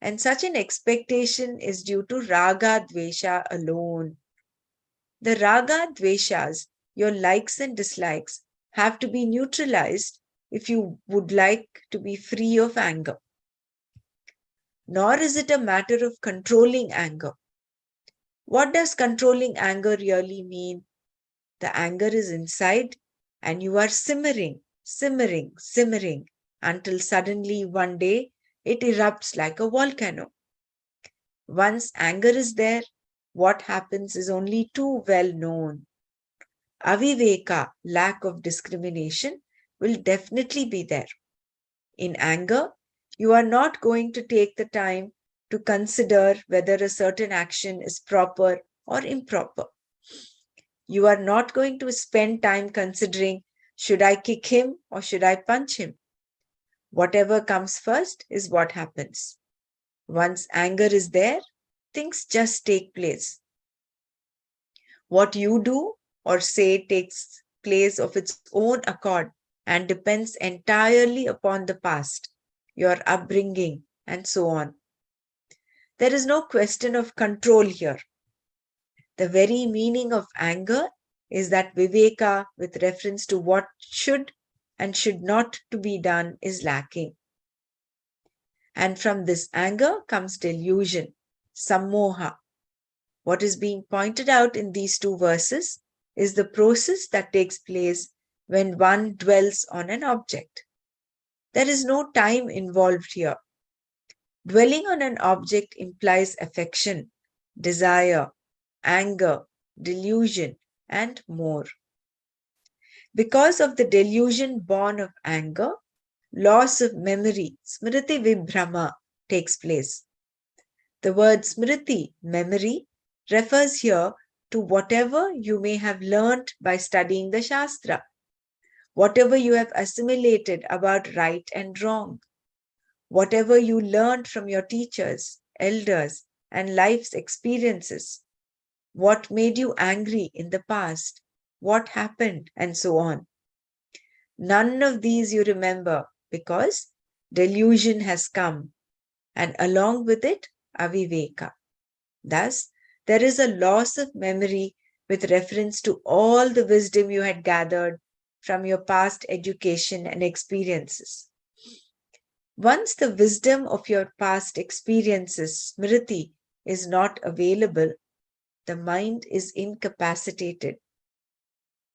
And such an expectation is due to raga dvesha alone. The raga dveshas, your likes and dislikes, have to be neutralized if you would like to be free of anger. Nor is it a matter of controlling anger. What does controlling anger really mean? The anger is inside and you are simmering until suddenly one day it erupts like a volcano. Once anger is there, what happens is only too well known. Aviveka, lack of discrimination, will definitely be there. In anger, you are not going to take the time to consider whether a certain action is proper or improper. You are not going to spend time considering, should I kick him or should I punch him? Whatever comes first is what happens. Once anger is there, things just take place. What you do or say takes place of its own accord and depends entirely upon the past, your upbringing, and so on. There is no question of control here. The very meaning of anger is that viveka with reference to what should and should not to be done is lacking. And from this anger comes delusion, sammoha. What is being pointed out in these 2 verses is the process that takes place when one dwells on an object. There is no time involved here. Dwelling on an object implies affection, desire, anger, delusion, and more. Because of the delusion born of anger, loss of memory, smriti vibhrama, takes place. The word smriti, memory, refers here to whatever you may have learnt by studying the Shastra, whatever you have assimilated about right and wrong, whatever you learned from your teachers, elders, and life's experiences, what made you angry in the past, what happened, and so on. None of these you remember because delusion has come, and along with it, aviveka. Thus, there is a loss of memory with reference to all the wisdom you had gathered from your past education and experiences. Once the wisdom of your past experiences, smriti, is not available, the mind is incapacitated.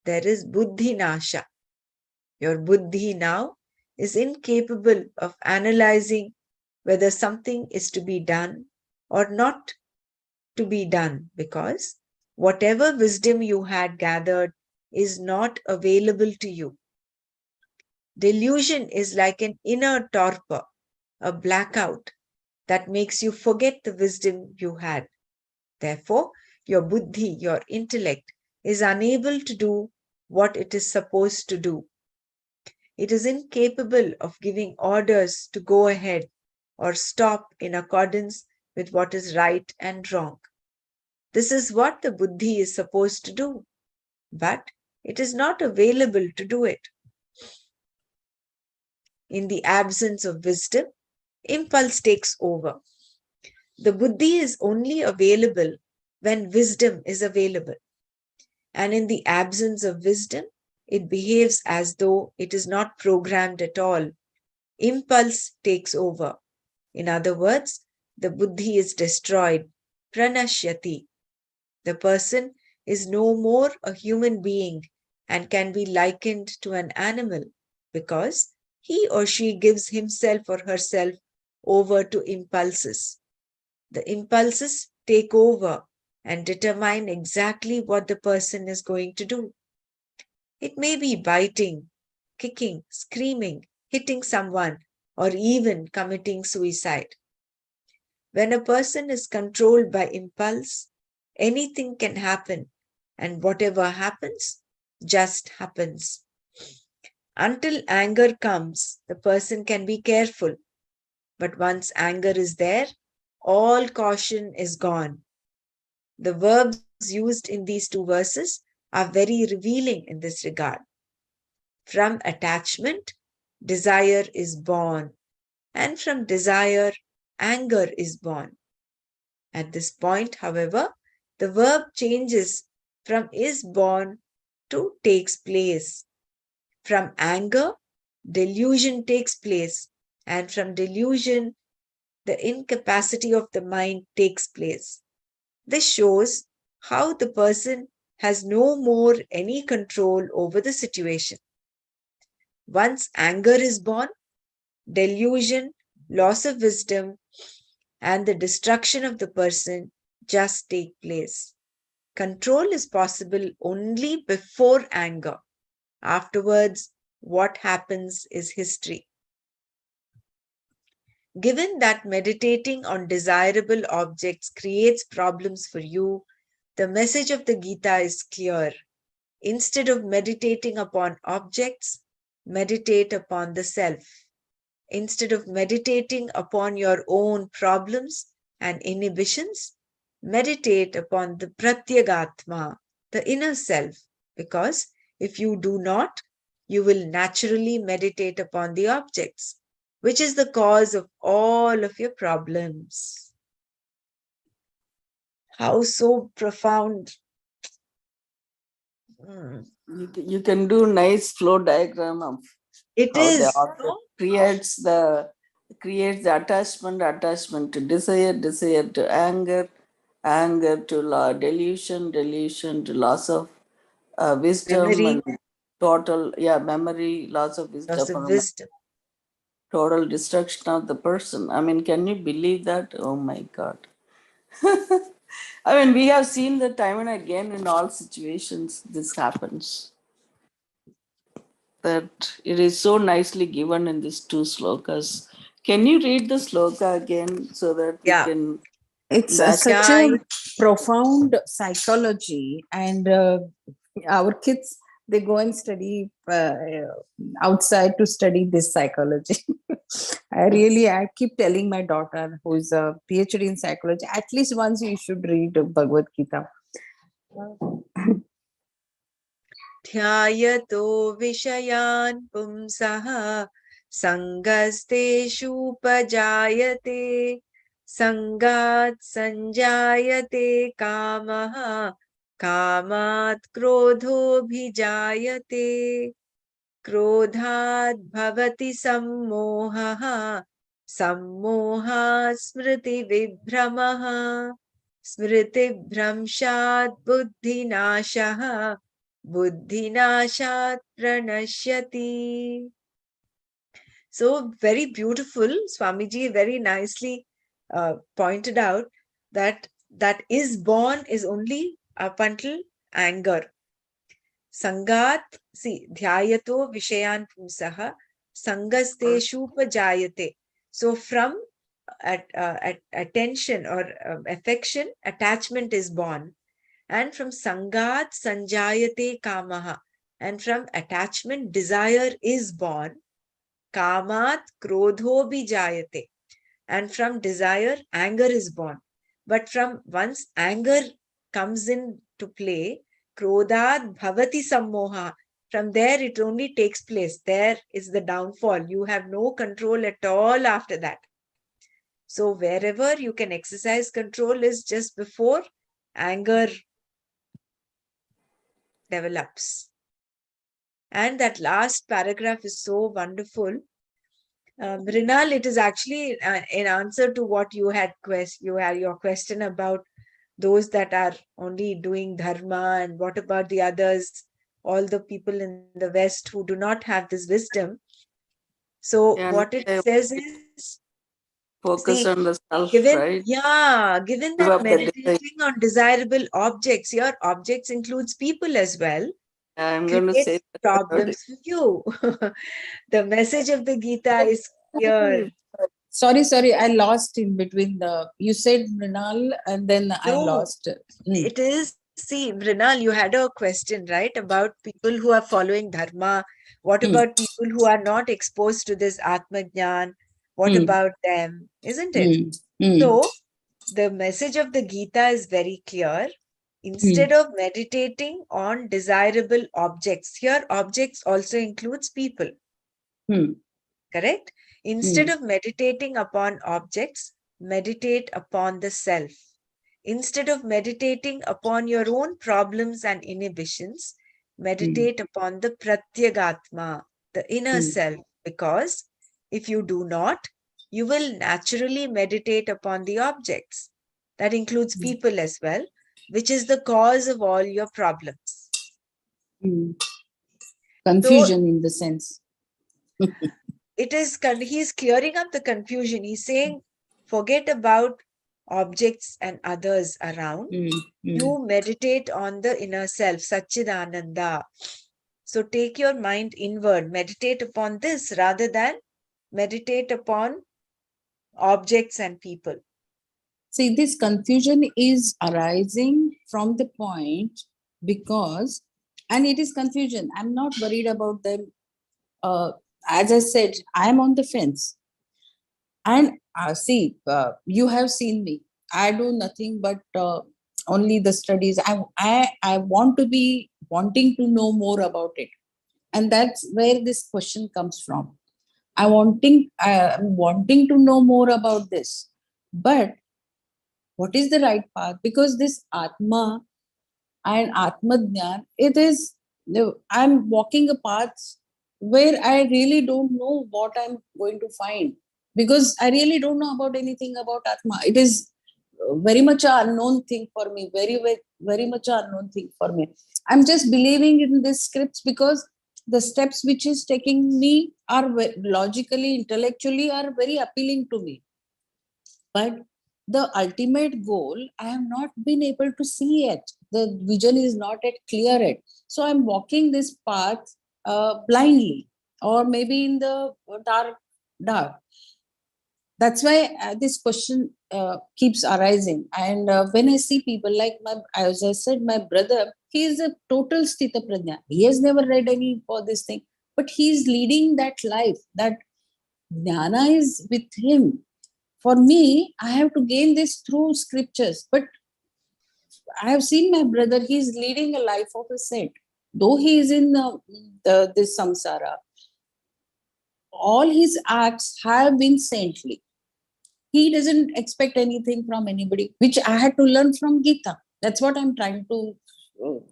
There is buddhi nasha. Your buddhi now is incapable of analyzing whether something is to be done or not to be done, because whatever wisdom you had gathered is not available to you. Delusion is like an inner torpor, a blackout that makes you forget the wisdom you had. Therefore, your buddhi, your intellect, is unable to do what it is supposed to do. It is incapable of giving orders to go ahead or stop in accordance with what is right and wrong. This is what the buddhi is supposed to do, but it is not available to do it. In the absence of wisdom, impulse takes over. The buddhi is only available when wisdom is available. And in the absence of wisdom, it behaves as though it is not programmed at all. Impulse takes over. In other words, the buddhi is destroyed. Pranashyati. The person is no more a human being and can be likened to an animal because he or she gives himself or herself over to impulses. The impulses take over and determine exactly what the person is going to do. It may be biting, kicking, screaming, hitting someone, or even committing suicide. When a person is controlled by impulse, anything can happen, and whatever happens, just happens. Until anger comes, the person can be careful. But once anger is there, all caution is gone. The verbs used in these two verses are very revealing in this regard. From attachment, desire is born, and from desire, anger is born. At this point, however, the verb changes from is born to takes place. From anger, delusion takes place, and from delusion, the incapacity of the mind takes place. This shows how the person has no more any control over the situation. Once anger is born, delusion, loss of wisdom, and the destruction of the person just take place. Control is possible only before anger. Afterwards, what happens is history. Given that meditating on desirable objects creates problems for you, the message of the Gita is clear. Instead of meditating upon objects, meditate upon the self. Instead of meditating upon your own problems and inhibitions, meditate upon the Pratyagatma, the inner self, because if you do not, you will naturally meditate upon the objects, which is the cause of all of your problems. How so profound. You can do nice flow diagram of It how the is. object creates the attachment to desire to anger to delusion to loss of wisdom Memory, and total memory, loss of loss of wisdom, wisdom. total destruction of the person. I mean, can you believe that? Oh my God. I mean, we have seen that time and again in all situations this happens. That it is so nicely given in these two slokas. Can you read the sloka again so that we Yeah. can It's latch? such Yeah, a profound psychology, and our kids, they go and study outside to study this psychology. I keep telling my daughter, who is a PhD in psychology, at least once you should read Bhagavad Gita. ध्यायतो विषयान् पुंसः सङ्गस्तेषूपजायते सङ्गात् सञ्जायते कामः कामात् क्रोधोऽभिजायते क्रोधाद् भवति सम्मोहः सम्मोहात् स्मृतिविभ्रमः स्मृतिभ्रंशात् बुद्धिनाशः बुद्धिनाशात् प्रणश्यति. So very beautiful. Swamiji very nicely pointed out that is born is only up until anger. Sangat, see, dhyayato vishayan pusaha sangasteshupajayate. So from attention or affection, attachment is born. And from sangat sanjayate kamaha. And from attachment, desire is born. Kamat krodho bijayate. And from desire, anger is born. But from once anger comes into play, krodad bhavati sammoha. From there, it only takes place. There is the downfall. You have no control at all after that. So wherever you can exercise control is just before anger develops. And that last paragraph is so wonderful. Rinal, it is actually in answer to what you had your question about those that are only doing dharma and what about the others, all the people in the West who do not have this wisdom. So Yeah, what it they says is, focus see, on the self, given right? given Give that up the desire. meditating on desirable objects, your objects includes people as well, I'm going to say creates that. problems for you. The message of the Gita is clear. Sorry, I lost in between you said Mrinal and then I No, lost. it is, see, Mrinal, you had a question, right, about people who are following dharma. What about people who are not exposed to this Atma Jnana? What about them? Isn't it? So, the message of the Gita is very clear. Instead of meditating on desirable objects, here objects also includes people. Correct? Instead of meditating upon objects, meditate upon the self. Instead of meditating upon your own problems and inhibitions, meditate upon the pratyagatma, the inner self, because if you do not, you will naturally meditate upon the objects. That includes people as well, which is the cause of all your problems. Confusion in the sense. It is, he's clearing up the confusion. He's saying, forget about objects and others around. You meditate on the inner self, Satchidananda. So take your mind inward, meditate upon this rather than meditate upon objects and people. See, this confusion is arising from the point because, and it is confusion. I'm not worried about them. As I said, I'm on the fence. And see, you have seen me. I do nothing but only the studies. I want to be wanting to know more about it. And that's where this question comes from. I'm wanting to know more about this. But what is the right path? Because this Atma and Atma Jnana, I'm walking a path where I really don't know what I'm going to find. Because I really don't know about anything about Atma. It is very much an unknown thing for me. Very, very, very much an unknown thing for me. I'm just believing in these scripts because the steps which is taking me are logically, intellectually are very appealing to me. But the ultimate goal, I have not been able to see yet. The vision is not yet clear yet. So I'm walking this path blindly or maybe in the dark. That's why this question keeps arising. And when I see people like as I said, my brother, he is a total sthita prajna. He has never read any for this thing, but he's leading that life. That jnana is with him. For me, I have to gain this through scriptures. But I have seen my brother, he's leading a life of a saint. Though he is in this samsara, all his acts have been saintly. He doesn't expect anything from anybody, which I had to learn from Gita. That's what I'm trying to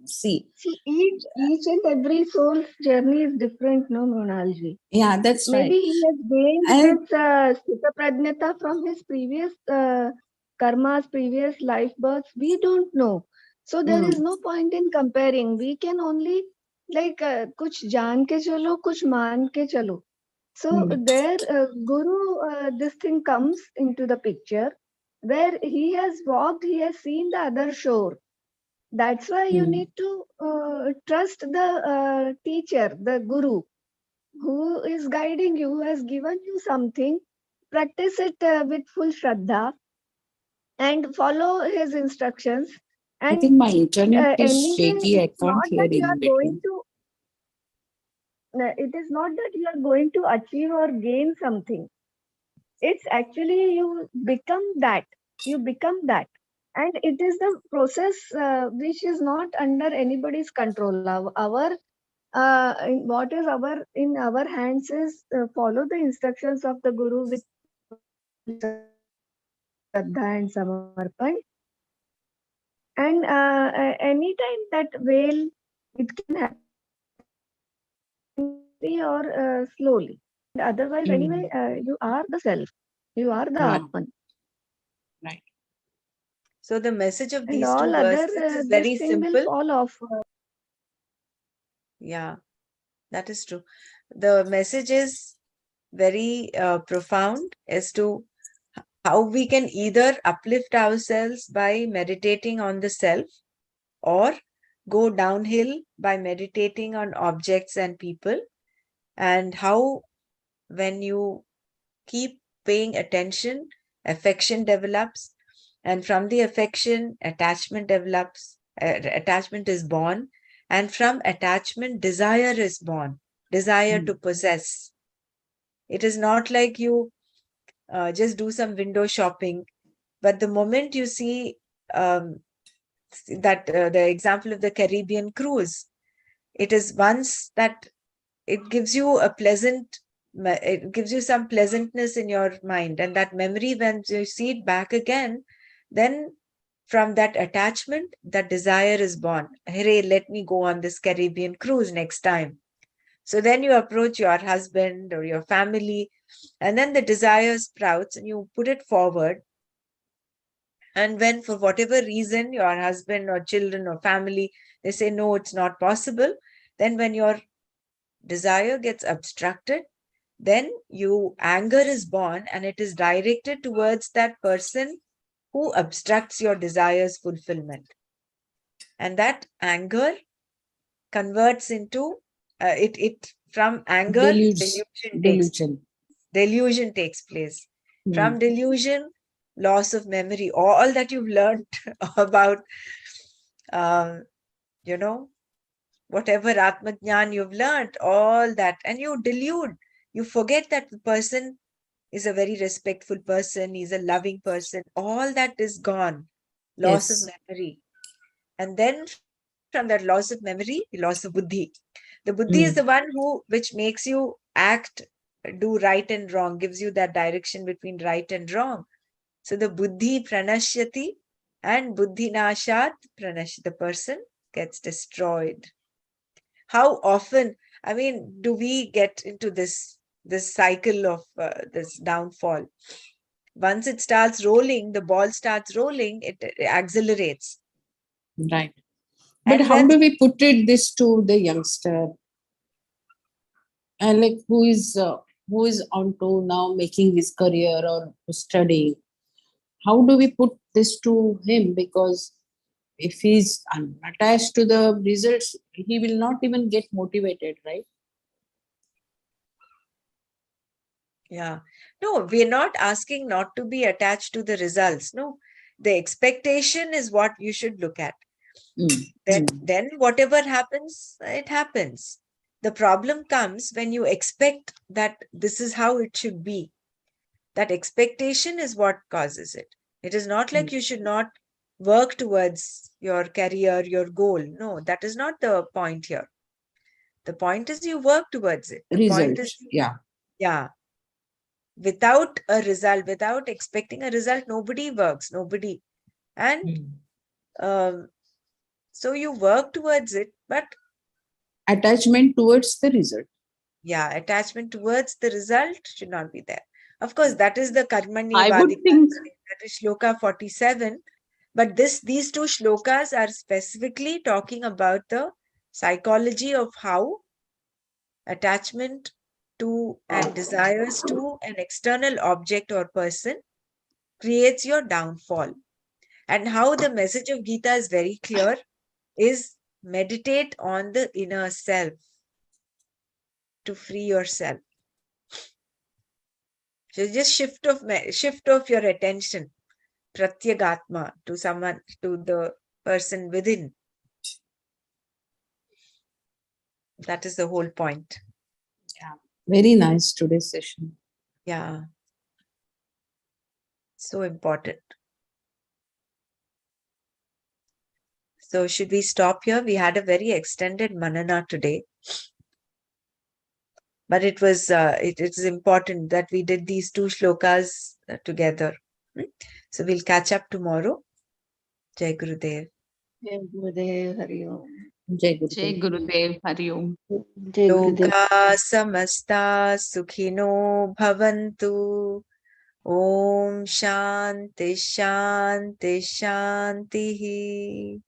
see. See, each and every soul's journey is different, no, Mronalji? Yeah, that's right. Maybe he has gained And this Sthita Prajnata from his previous karmas, previous life births. We don't know. So there is no point in comparing. We can only like kuch jaan ke chalo, kuch maan ke chalo. So there, Guru, this thing comes into the picture where he has walked, he has seen the other shore. That's why you need to trust the teacher, the Guru, who is guiding you, who has given you something. Practice it with full Shraddha and follow his instructions. I And think my internet is anyway, shaky. I it's not can't hear that you in are going between. to. It is not that you are going to achieve or gain something. It's actually you become that. You become that. And it is the process which is not under anybody's control. What is in our hands is follow the instructions of the Guru with Shraddha and Samarpan. And anytime that veil, it can happen instantly or slowly. And otherwise, anyway, you are the self. You are the Yeah. Atman. Right. So the message of And these all two other, verses is this very thing will simple. fall off. Yeah, that is true. The message is very profound as to how we can either uplift ourselves by meditating on the self or go downhill by meditating on objects and people, and how when you keep paying attention, affection develops, and from the affection, attachment develops, attachment is born, and from attachment, desire is born, desire to possess. It is not like you just do some window shopping, but the moment you see that the example of the Caribbean cruise, it is once that it gives you a pleasant, it gives you some pleasantness in your mind, and that memory, when you see it back again, then from that attachment, that desire is born. Hey, let me go on this Caribbean cruise next time. So then you approach your husband or your family, and then the desire sprouts and you put it forward. And when, for whatever reason, your husband or children or family, they say, no, it's not possible, then when your desire gets obstructed, then anger is born, and it is directed towards that person who obstructs your desire's fulfillment. And that anger converts into it from anger, delusion takes place. From delusion, loss of memory, all that you've learned about whatever Atmajnan you've learned, all that, and you delude. You forget that the person is a very respectful person, he's a loving person. All that is gone. Loss of memory. And then from that loss of memory, loss of buddhi. The buddhi is the one which makes you act, do right and wrong, gives you that direction between right and wrong. So the buddhi pranashyati and buddhi nashat pranashyati, the person gets destroyed. How often, do we get into this cycle of this downfall? Once it starts rolling, the ball starts rolling, it accelerates. Right. But And how do we put this to the youngster? And like who is onto now making his career or studying? How do we put this to him? Because if he's unattached to the results, he will not even get motivated, right? Yeah. No, we're not asking not to be attached to the results. No, the expectation is what you should look at. Then whatever happens, it happens. The problem comes when you expect that this is how it should be. That expectation is what causes it. It is not like you should not work towards your career, your goal. No, that is not the point here. The point is you work towards it. The point is, yeah. Without a result, without expecting a result, nobody works, nobody. And So you work towards it, but Attachment towards the result. yeah, attachment towards the result should not be there. Of course, that is the Karmani I would Vadika, think that is Shloka 47. But these two shlokas are specifically talking about the psychology of how attachment to and desires to an external object or person creates your downfall. And how the message of Gita is very clear is meditate on the inner self to free yourself. So just shift of your attention, pratyagatma, to someone, to the person within. That is the whole point. very nice today's session. Yeah. So important. So should we stop here? We had a very extended Manana today. But it was it is important that we did these two shlokas together. So we'll catch up tomorrow. Jai Gurudev. Jai Gurudev, Hari Om. Jai Gurudev. Jai Gurudev, Hari Om. Jai Gurudev. Loka samasta sukhino bhavantu. Om Shanti Shanti Shanti.